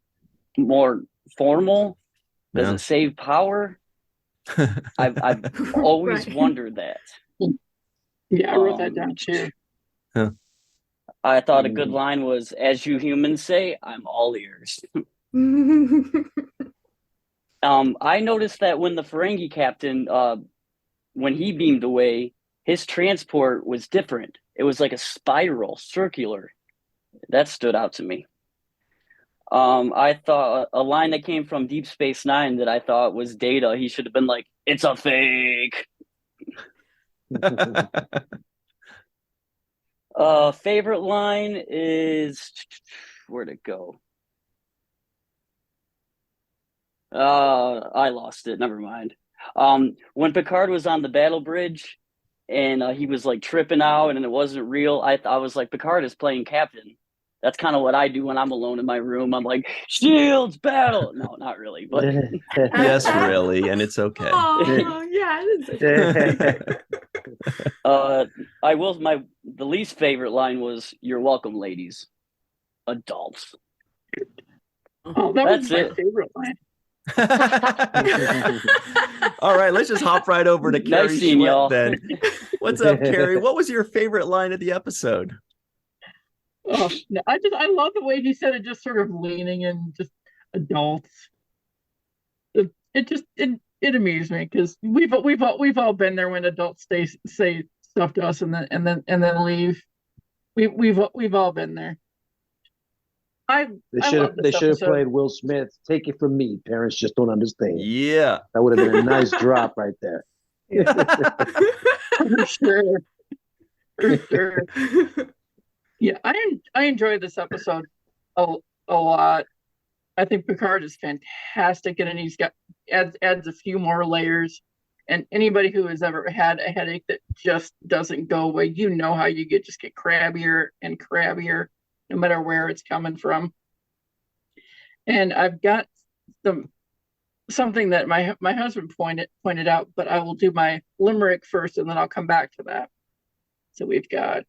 more formal? Does it save power? I've always wondered that. Yeah, I wrote that down too. Huh. I thought a good line was, "As you humans say, I'm all ears." I noticed that when the Ferengi captain, when he beamed away, his transport was different. It was like a spiral, circular. That stood out to me. I thought a line that came from Deep Space Nine that I thought was Data. He should have been like, "It's a fake." Favorite line is, where'd it go? I lost it. Never mind. When Picard was on the battle bridge and he was like tripping out and it wasn't real, I was like, Picard is playing captain. That's kind of what I do when I'm alone in my room. I'm like, shields, battle. No, not really, but yes, really, and it's okay. Oh, yeah, it's okay. The least favorite line was, "You're welcome, ladies." Adults. Oh, that's my favorite line. All right, let's just hop right over to Carrie Schwent then. What's up, Carrie? What was your favorite line of the episode? Oh, I love the way he said it, just sort of leaning in, just adults. It amused me because we've all been there when adults say stuff to us and then leave. We've all been there. They should have played Will Smith. "Take it from me, parents just don't understand." Yeah, that would have been a nice drop right there. For sure. For sure. Yeah, I enjoyed this episode a lot. I think Picard is fantastic, and he's adds a few more layers. And anybody who has ever had a headache that just doesn't go away, you know how you get crabbier and crabbier, no matter where it's coming from. And I've got something that my husband pointed out, but I will do my limerick first, and then I'll come back to that. So we've got,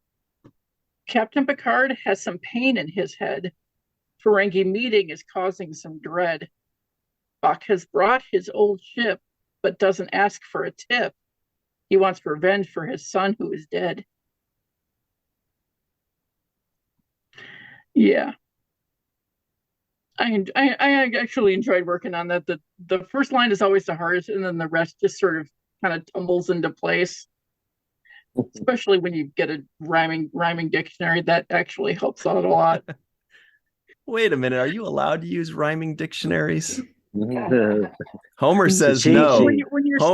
Captain Picard has some pain in his head. Ferengi meeting is causing some dread. Spock has brought his old ship, but doesn't ask for a tip. He wants revenge for his son who is dead. Yeah. I actually enjoyed working on that. The first line is always the hardest, and then the rest just sort of kind of tumbles into place. Especially when you get a rhyming dictionary, that actually helps out a lot. Wait a minute, are you allowed to use rhyming dictionaries? Homer says no.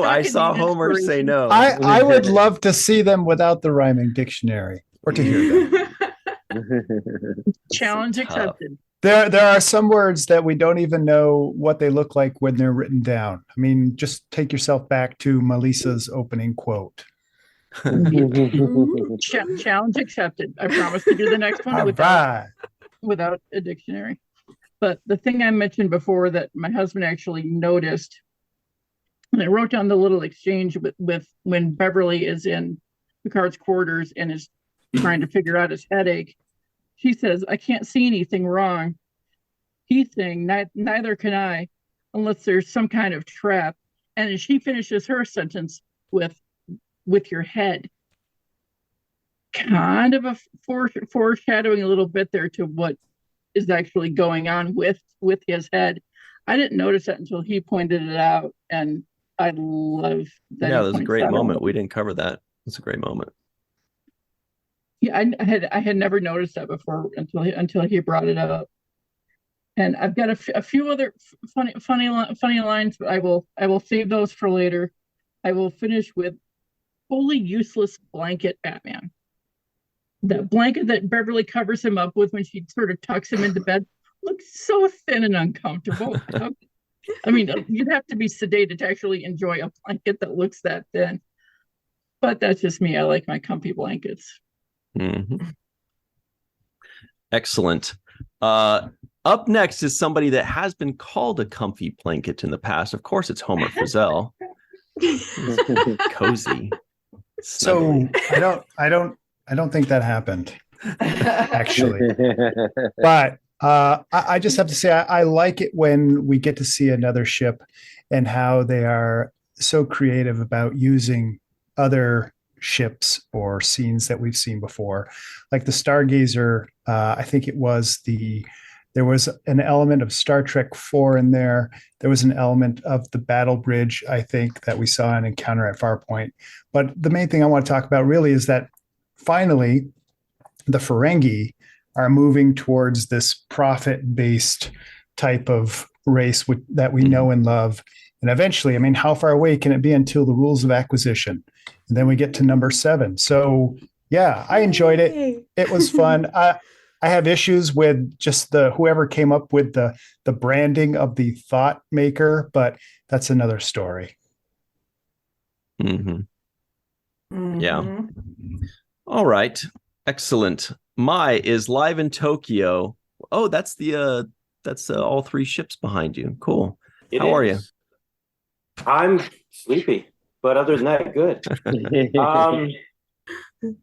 I saw Homer say no. I would love to see them without the rhyming dictionary, or to hear them. Challenge accepted. There are some words that we don't even know what they look like when they're written down. I mean, just take yourself back to Melissa's opening quote. Challenge accepted. I promise to do the next one without a dictionary. But the thing I mentioned before that my husband actually noticed, and I wrote down the little exchange with when Beverly is in Picard's quarters and is trying to figure out his headache. She says, "I can't see anything wrong." He's saying, "Neither can I, unless there's some kind of trap." And she finishes her sentence with your head. Kind of a foreshadowing a little bit there to what is actually going on with his head. I didn't notice that until he pointed it out, and I love that. Yeah, that was a great moment. We didn't cover that. It's a great moment. Yeah, I had never noticed that before until he brought it up. And I've got a few other funny lines, but I will save those for later. I will finish with fully useless blanket Batman. That blanket that Beverly covers him up with when she sort of tucks him into bed looks so thin and uncomfortable. I mean, you'd have to be sedated to actually enjoy a blanket that looks that thin. But that's just me. I like my comfy blankets. Mm-hmm. Excellent. Up next is somebody that has been called a comfy blanket in the past. Of course, it's Homer Frizzell. Cozy. So I don't think that happened, actually. But I just have to say I like it when we get to see another ship and how they are so creative about using other ships or scenes that we've seen before. Like the Stargazer, I think there was an element of Star Trek 4 in there. There was an element of the Battle Bridge, I think, that we saw in Encounter at Farpoint. But the main thing I want to talk about really is that finally the Ferengi are moving towards this profit-based type of race that we know and love. And eventually, I mean, how far away can it be until the rules of acquisition? And then we get to number 7. So yeah, I enjoyed it. It was fun. I have issues with just whoever came up with the branding of the thought maker, but that's another story. Mm-hmm. Mhm. Yeah. All right. Excellent. Mai is live in Tokyo. Oh, that's all 3 ships behind you. Cool. How are you? I'm sleepy, but other than that, good.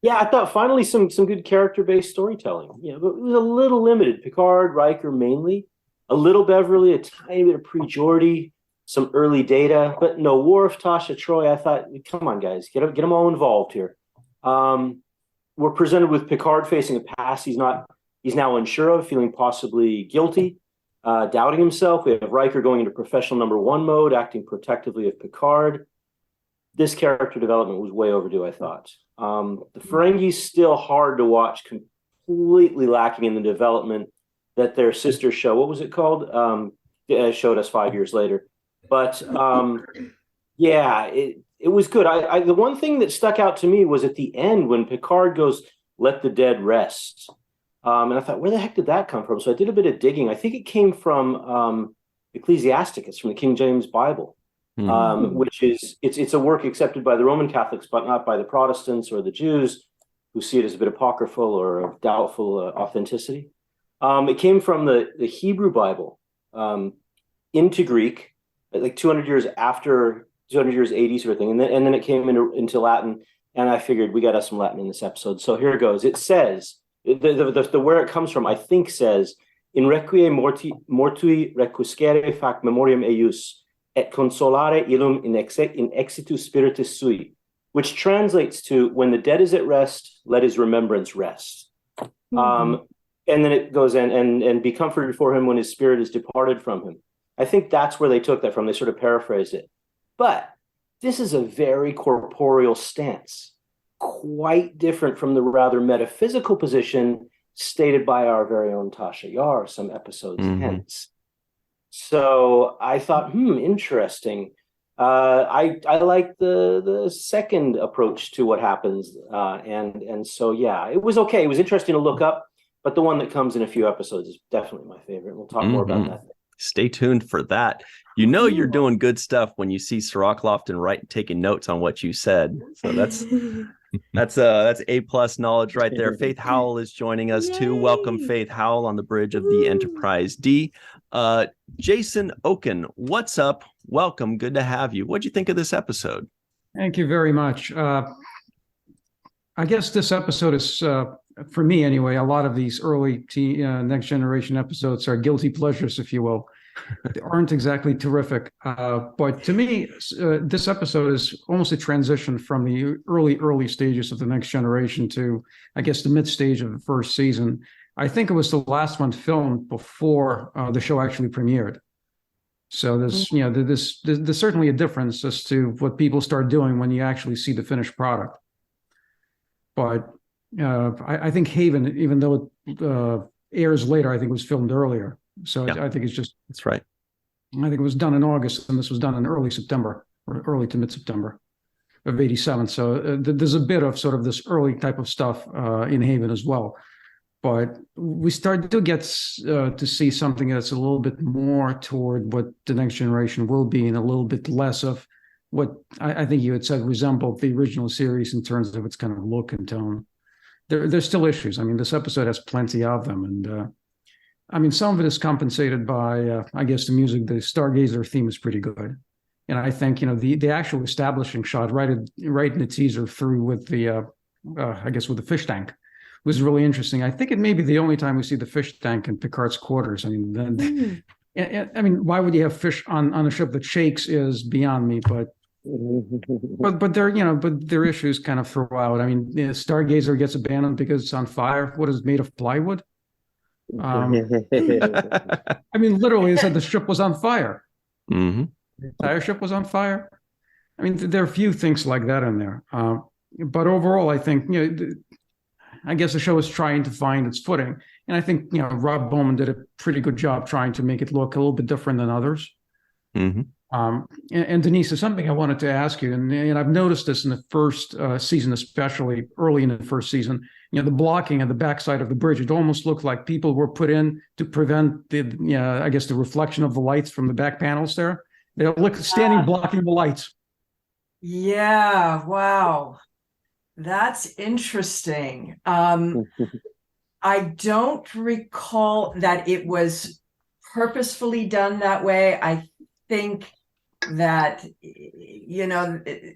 Yeah, I thought finally some good character-based storytelling. But it was a little limited. Picard, Riker mainly, a little Beverly, a tiny bit of pre-Geordi, some early Data, but no Worf, Tasha, Troy. I thought, come on, guys, get them all involved here. We're presented with Picard facing a past he's now unsure of, feeling possibly guilty, doubting himself. We have Riker going into professional number 1 mode, acting protectively of Picard. This character development was way overdue, I thought. The Ferengi's still hard to watch, completely lacking in the development that their sister show, what was it called? Showed us 5 years later. But yeah, it was good. The one thing that stuck out to me was at the end when Picard goes, "Let the dead rest." And I thought, where the heck did that come from? So I did a bit of digging. I think it came from Ecclesiasticus, from the King James Bible. Which is it's a work accepted by the Roman Catholics, but not by the Protestants or the Jews, who see it as a bit apocryphal or of doubtful authenticity. It came from the Hebrew Bible into Greek, like 200 years after, 200 years AD sort of thing, and then it came into Latin. And I figured we got us some Latin in this episode, so here it goes. It says the where it comes from, I think, says in requiem mortui requiescere fac memoriam eius, et consolare illum in exitu spiritus sui, which translates to, when the dead is at rest, let his remembrance rest. And then it goes and be comforted for him when his spirit is departed from him. I think that's where they took that from. They sort of paraphrased it. But this is a very corporeal stance, quite different from the rather metaphysical position stated by our very own Tasha Yar some episodes hence. So I thought, interesting. I like the second approach to what happens, and so yeah, it was okay. It was interesting to look up, but the one that comes in a few episodes is definitely my favorite. We'll talk more about that. Stay tuned for that. You know you're doing good stuff when you see Cirroc Lofton taking notes on what you said. So that's A+ knowledge right there. Faith Howell is joining us too. Welcome, Faith Howell, on the bridge of the Enterprise D. Jason Okun, what's up? Welcome. Good to have you. What'd you think of this episode? Thank you very much. I guess this episode is, for me anyway, a lot of these early Next Generation episodes are guilty pleasures, if you will. They aren't exactly terrific. But to me, this episode is almost a transition from the early stages of the Next Generation to, I guess, the mid stage of the first season. I think it was the last one filmed before the show actually premiered. So there's certainly a difference as to what people start doing when you actually see the finished product. But I think Haven, even though it airs later, I think it was filmed earlier. So I think it's just... That's right. I think it was done in August, and this was done in early September, or early to mid-September of '87. So there's a bit of sort of this early type of stuff in Haven as well. but we start to get to see something that's a little bit more toward what the Next Generation will be, and a little bit less of what I think you had said resembled the original series in terms of its kind of look and tone. There's still issues. I mean, this episode has plenty of them, and I mean, some of it is compensated by, I guess, the music. The Stargazer theme is pretty good, and I think the actual establishing shot right in the teaser through with the I guess with the fish tank was really interesting. I think it may be the only time we see the fish tank in Picard's quarters. I mean, I mean, why would you have fish on a ship that shakes is beyond me, but there are issues kind of throughout. I mean, the Stargazer gets abandoned because it's on fire. What is it, made of plywood? I mean, literally, it said the ship was on fire. Mm-hmm. The entire ship was on fire. I mean, there are a few things like that in there. But overall, I think I guess the show is trying to find its footing, and I think Rob Bowman did a pretty good job trying to make it look a little bit different than others. Mm-hmm. And Denise, there's something I wanted to ask you, and I've noticed this in the first season, especially early in the first season. The blocking at the backside of the bridge, it almost looked like people were put in to prevent I guess the reflection of the lights from the back panels there. They're standing blocking the lights. Yeah, wow. That's interesting. I don't recall that it was purposefully done that way. I think that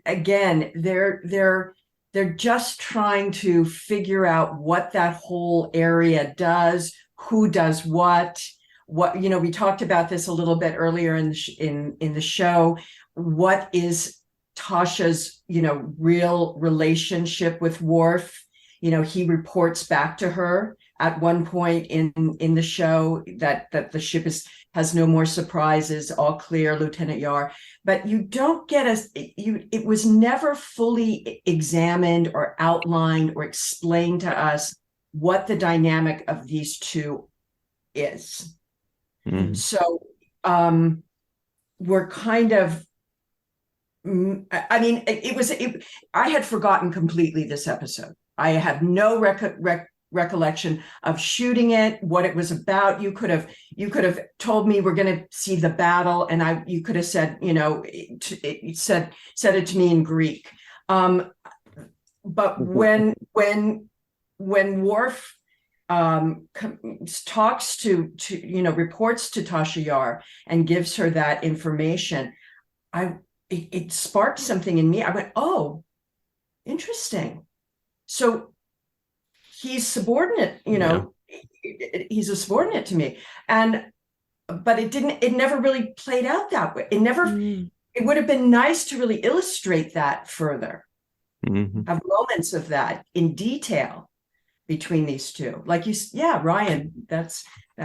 again, they're just trying to figure out what that whole area does, who does what we talked about this a little bit earlier in the show. What is Tasha's real relationship with Worf? He reports back to her at one point in the show that the ship has no more surprises, all clear, Lieutenant Yar. But you don't get it was never fully examined or outlined or explained to us what the dynamic of these two is. Mm-hmm. So we're kind of, I mean, I had forgotten completely this episode. I have no recollection of shooting it, what it was about. You could have told me we're going to see the battle, and you could have said, said it to me in Greek. But when Worf talks to reports to Tasha Yar and gives her that information, it sparked something in me. I went, oh, interesting. So he's subordinate, he's a subordinate to me. But it never really played out that way. It would have been nice to really illustrate that further, have moments of that in detail between these two. Like Ryan, that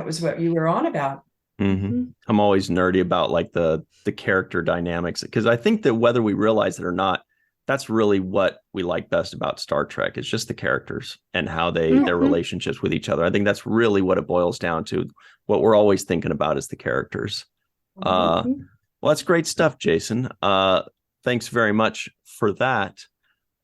was what you were on about. Mm-hmm. I'm always nerdy about like the character dynamics, because I think that whether we realize it or not, that's really what we like best about Star Trek. It's just the characters and how their relationships with each other. I think that's really what it boils down to. What we're always thinking about is the characters. Well, that's great stuff, Jason. Thanks very much for that.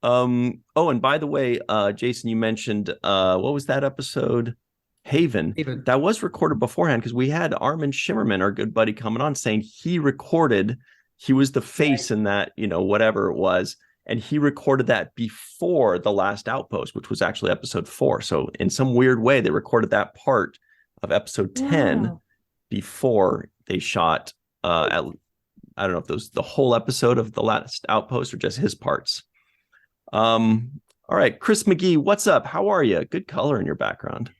And by the way, Jason, you mentioned what was that episode? Haven. That was recorded beforehand, because we had Armin Shimmerman, our good buddy, coming on saying he was the face in that, whatever it was. And he recorded that before The Last Outpost, which was actually episode 4. So in some weird way, they recorded that part of episode 10 before they shot, I don't know if it was the whole episode of The Last Outpost or just his parts. All right, Chris McGee, what's up? How are you? Good color in your background.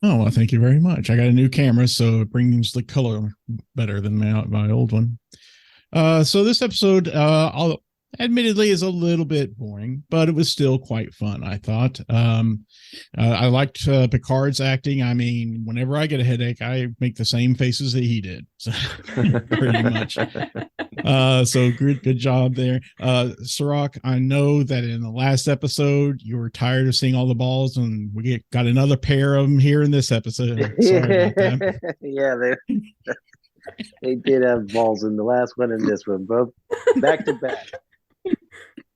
Oh, well, thank you very much. I got a new camera, so it brings the color better than my old one. So this episode, admittedly, is a little bit boring, but it was still quite fun, I thought. I liked Picard's acting. I mean, whenever I get a headache, I make the same faces that he did. So, pretty much. So good job there. Cirroc, I know that in the last episode, you were tired of seeing all the balls, and we got another pair of them here in this episode. Sorry about that. Yeah, they did have balls in the last one and this one, both back to back.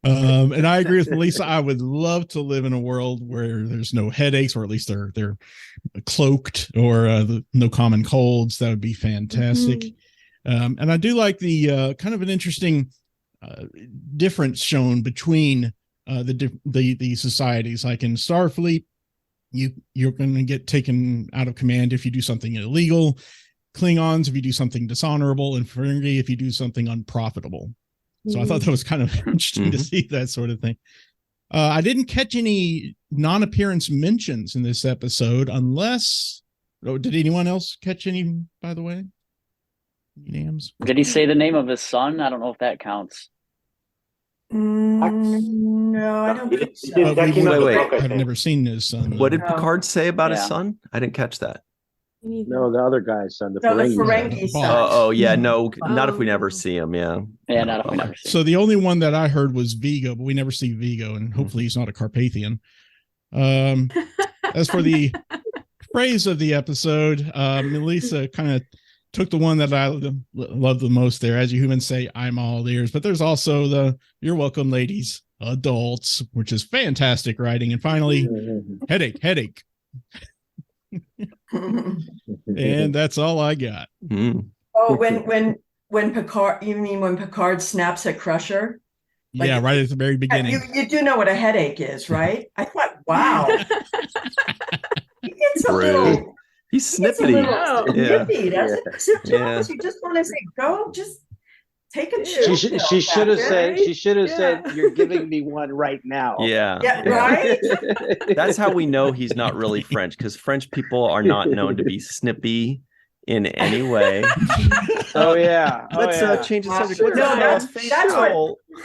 And I agree with Melissa. I would love to live in a world where there's no headaches, or at least they're cloaked, or no common colds. That would be fantastic. And I do like the kind of an interesting difference shown between the societies. Like in Starfleet, you're going to get taken out of command if you do something illegal. Klingons if you do something dishonorable, and Ferengi if you do something unprofitable. So I thought that was kind of interesting to see that sort of thing. I didn't catch any non-appearance mentions in this episode, unless... Oh, did anyone else catch any, by the way? Names? Did he say the name of his son? I don't know if that counts. No, I don't think so. I've never seen his son. What did Picard say about his son? I didn't catch that. No, the other guy's son, the Ferengi son. Oh, yeah, no, not if we never see him. Yeah, not if we never see him. So the only one that I heard was Vigo, but we never see Vigo, and hopefully he's not a Carpathian. As for the phrase of the episode, Melissa kind of took the one that I love the most there. As you humans say, I'm all ears. But there's also the "You're welcome, ladies, adults," which is fantastic writing. And finally, headache. And that's all I got. Oh, when Picard, you mean when Picard snaps at Crusher? Like, yeah, right at the very beginning. You do know what a headache is, right? I thought, wow. It's a little... He's snippy. Snippy, doesn't it? Sometimes you just want to say, go, just take a chill. She should have said, "You're giving me one right now." Yeah, right. That's how we know he's not really French, because French people are not known to be snippy in any way. Let's change the subject.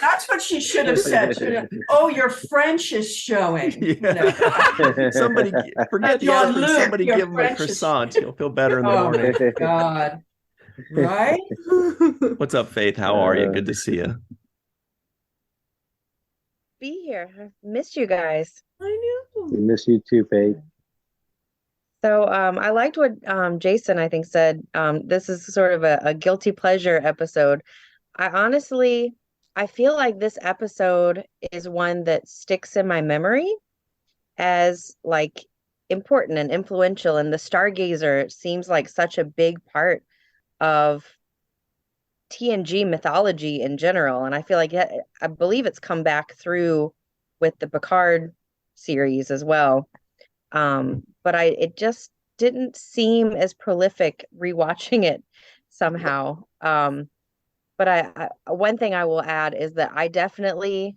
That's what she should have said. Oh, your French is showing. Somebody forget the accent. Somebody give him a croissant. He'll feel better in the morning. Oh God. Right? What's up, Faith? How are you? Good to see you. Be here. I've missed you guys. I know. We miss you too, Faith. So I liked what Jason, I think, said. This is sort of a guilty pleasure episode. I feel like this episode is one that sticks in my memory as like important and influential. And the Stargazer seems like such a big part of TNG mythology in general. And I feel like I believe it's come back through with the Picard series as well. But it just didn't seem as prolific rewatching it somehow. But I one thing I will add is that I definitely,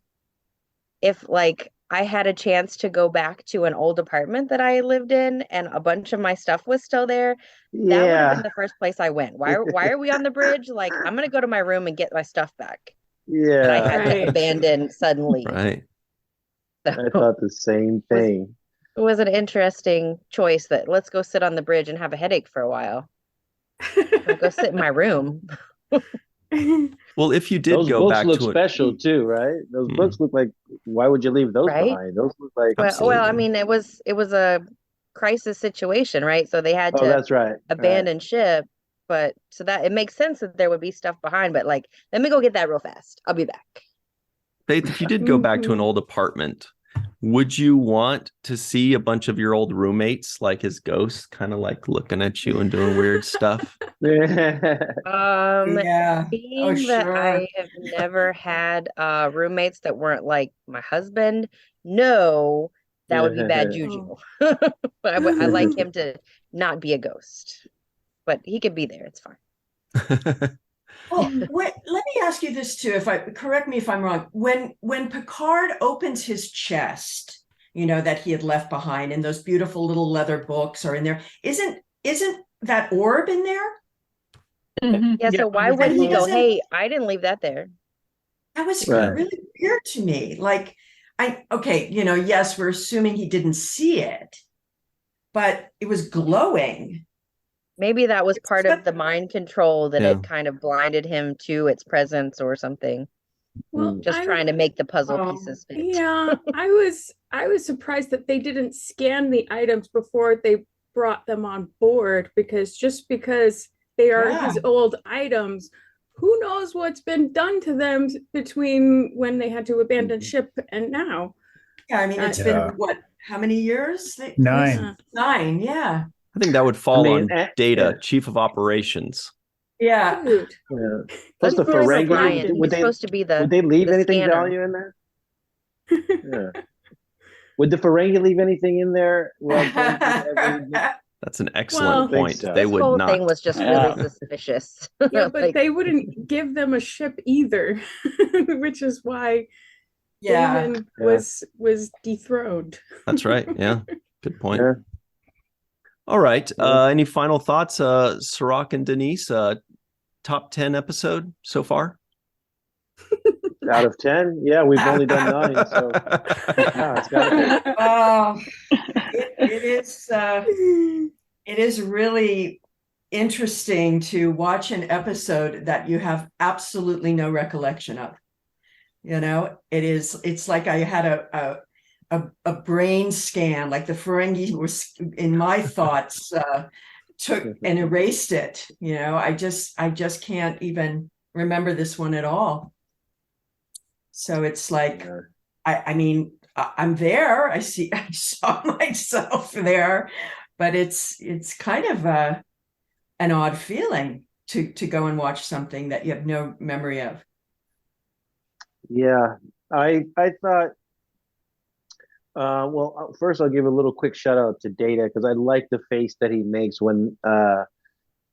if like I had a chance to go back to an old apartment that I lived in and a bunch of my stuff was still there, that would have been the first place I went. Why are we on the bridge? Like, I'm going to go to my room and get my stuff back. Yeah. That I had to abandon suddenly. Right. So, I thought the same thing. It was an interesting choice that let's go sit on the bridge and have a headache for a while. I'll go sit in my room. Well, if you did those go books back look to special too, right? Those books look like, why would you leave those behind? Those look like well, I mean, it was a crisis situation, right? So they had to that's right. abandon ship, but so that it makes sense that there would be stuff behind, but like, let me go get that real fast. I'll be back. Faith, if you did go back to an old apartment, would you want to see a bunch of your old roommates, like his ghosts, kind of like looking at you and doing weird stuff? Being that I have never had roommates that weren't like my husband, no, that would be bad juju. But I like him to not be a ghost, but he could be there. It's fine. Well, let me ask you this too. Correct me if I'm wrong. When Picard opens his chest, that he had left behind, and those beautiful little leather books are in there, isn't that orb in there? Mm-hmm. Yeah. So why would he go, "Hey, I didn't leave that there"? That was really weird to me. Like, yes, we're assuming he didn't see it, but it was glowing. Maybe that was part of the mind control that it kind of blinded him to its presence or something. Well, just trying to make the puzzle pieces fit. Yeah, I was surprised that they didn't scan the items before they brought them on board, because they are his old items, who knows what's been done to them between when they had to abandon ship and now. Yeah, I mean, it's been what? How many years? 9. 9, yeah. I think that would fall on Data, yeah. Chief of Operations. Yeah. Yeah. Plus the Ferengi, would they supposed to be the would they leave the anything scanner. value in there? Yeah. Would the Ferengi leave anything in there? That's an excellent point. so. They This would whole not. thing was just really suspicious. Yeah, but Like, they wouldn't give them a ship either, which is why Damon was dethroned. That's right. Yeah. Good point. Yeah. All right. Any final thoughts? Cirroc and Denise, top 10 episode so far? Out of 10? Yeah, we've only done 9. So yeah, it's gotta be. It is really interesting to watch an episode that you have absolutely no recollection of. You know, it's like I had a brain scan, like the Ferengi was in my thoughts, took and erased it. You know, I just can't even remember this one at all. So it's like, I mean, I'm there. I saw myself there, but it's kind of an odd feeling to go and watch something that you have no memory of. Yeah, I thought. Well, first I'll give a little quick shout out to Data because I like the face that he makes when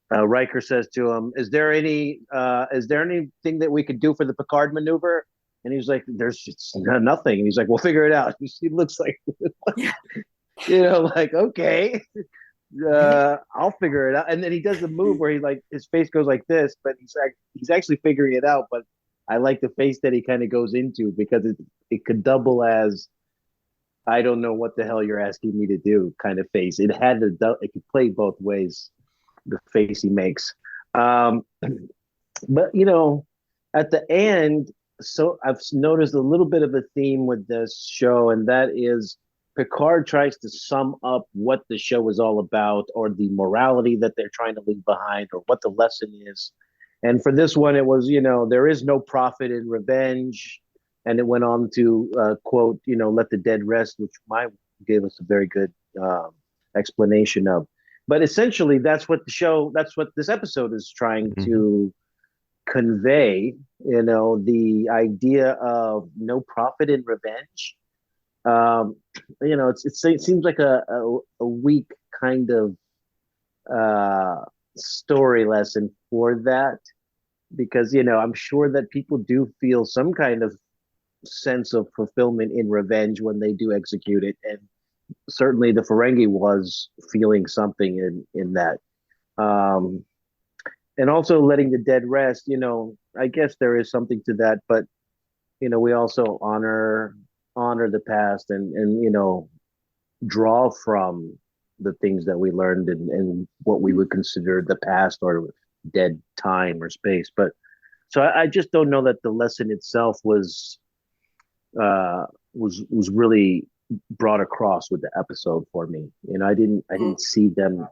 Riker says to him, "Is there anything that we could do for the Picard maneuver?" And he's like, "There's nothing." And he's like, "We'll figure it out." He looks like, like, okay, I'll figure it out. And then he does the move where his face goes like this, but he's actually figuring it out. But I like the face that he kind of goes into because it could double as, I don't know what the hell you're asking me to do kind of face. It could play both ways, the face he makes. But at the end, so I've noticed a little bit of a theme with this show, and that is Picard tries to sum up what the show is all about, or the morality that they're trying to leave behind, or what the lesson is. And for this one, it was, there is no profit in revenge. And it went on to quote, let the dead rest, which gave us a very good explanation of. But essentially, that's what this episode is trying to convey, the idea of no profit in revenge. It seems like a weak kind of story lesson for that, because I'm sure that people do feel some kind of sense of fulfillment in revenge when they do execute it, and certainly the Ferengi was feeling something in that. And also letting the dead rest, I guess there is something to that, but we also honor the past and draw from the things that we learned and what we would consider the past or dead time or space. But so I just don't know that the lesson itself was really brought across with the episode for me. I didn't see them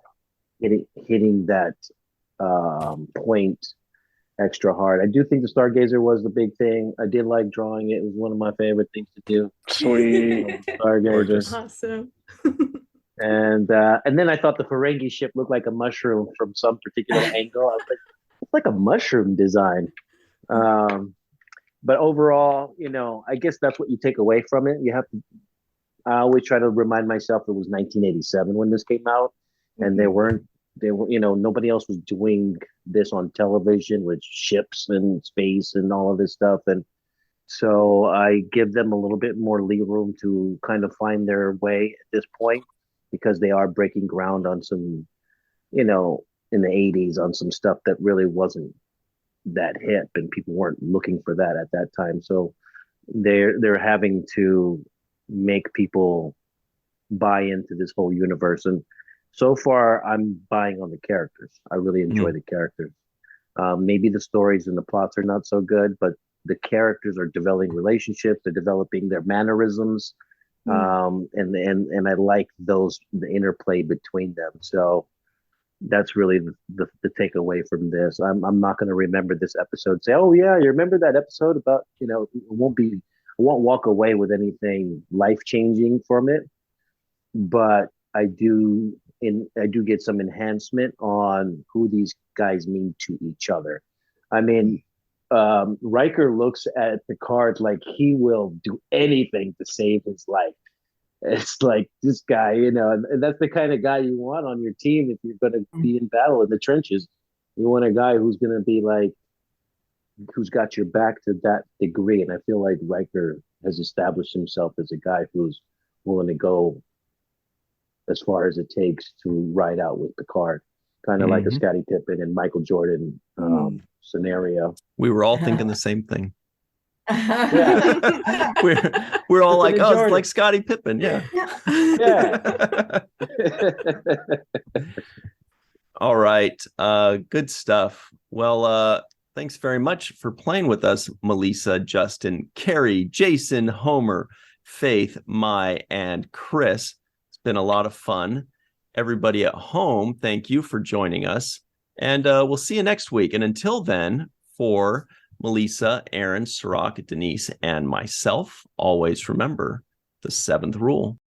hitting that point extra hard. I do think the Stargazer was the big thing. I did like drawing it. It was one of my favorite things to do. Sweet. Stargazer. Awesome. And then I thought the Ferengi ship looked like a mushroom from some particular angle. I was like, it's like a mushroom design. But overall, I guess that's what you take away from it. I always try to remind myself it was 1987 when this came out, and nobody else was doing this on television with ships and space and all of this stuff. And so I give them a little bit more lee room to kind of find their way at this point, because they are breaking ground on some, in the 80s on some stuff that really wasn't that hip, and people weren't looking for that at that time. So they're having to make people buy into this whole universe. And so far, I'm buying on the characters. I really enjoy the characters. Maybe the stories and the plots are not so good, but the characters are developing relationships. They're developing their mannerisms, and I like the interplay between them. So that's really the takeaway from this. I'm not going to remember this episode. Say, oh yeah, you remember that episode about I won't walk away with anything life changing from it, but I do get some enhancement on who these guys mean to each other. I mean, Riker looks at Picard like he will do anything to save his life. It's like this guy, and that's the kind of guy you want on your team if you're going to be in battle in the trenches. You want a guy who's going to be like, who's got your back to that degree. And I feel like Riker has established himself as a guy who's willing to go as far as it takes to ride out with Picard, kind of like a Scottie Pippen and Michael Jordan scenario. We were all thinking the same thing. Yeah. we're all like, oh, Jordan. it's like Scottie Pippen. Yeah. Yeah. All right. Good stuff. Well, thanks very much for playing with us, Melissa, Justin, Carrie, Jason, Homer, Faith, Mai, and Chris. It's been a lot of fun. Everybody at home, thank you for joining us. And we'll see you next week. And until then, for Melissa, Aaron, Cirroc, Denise, and myself, always remember the seventh rule.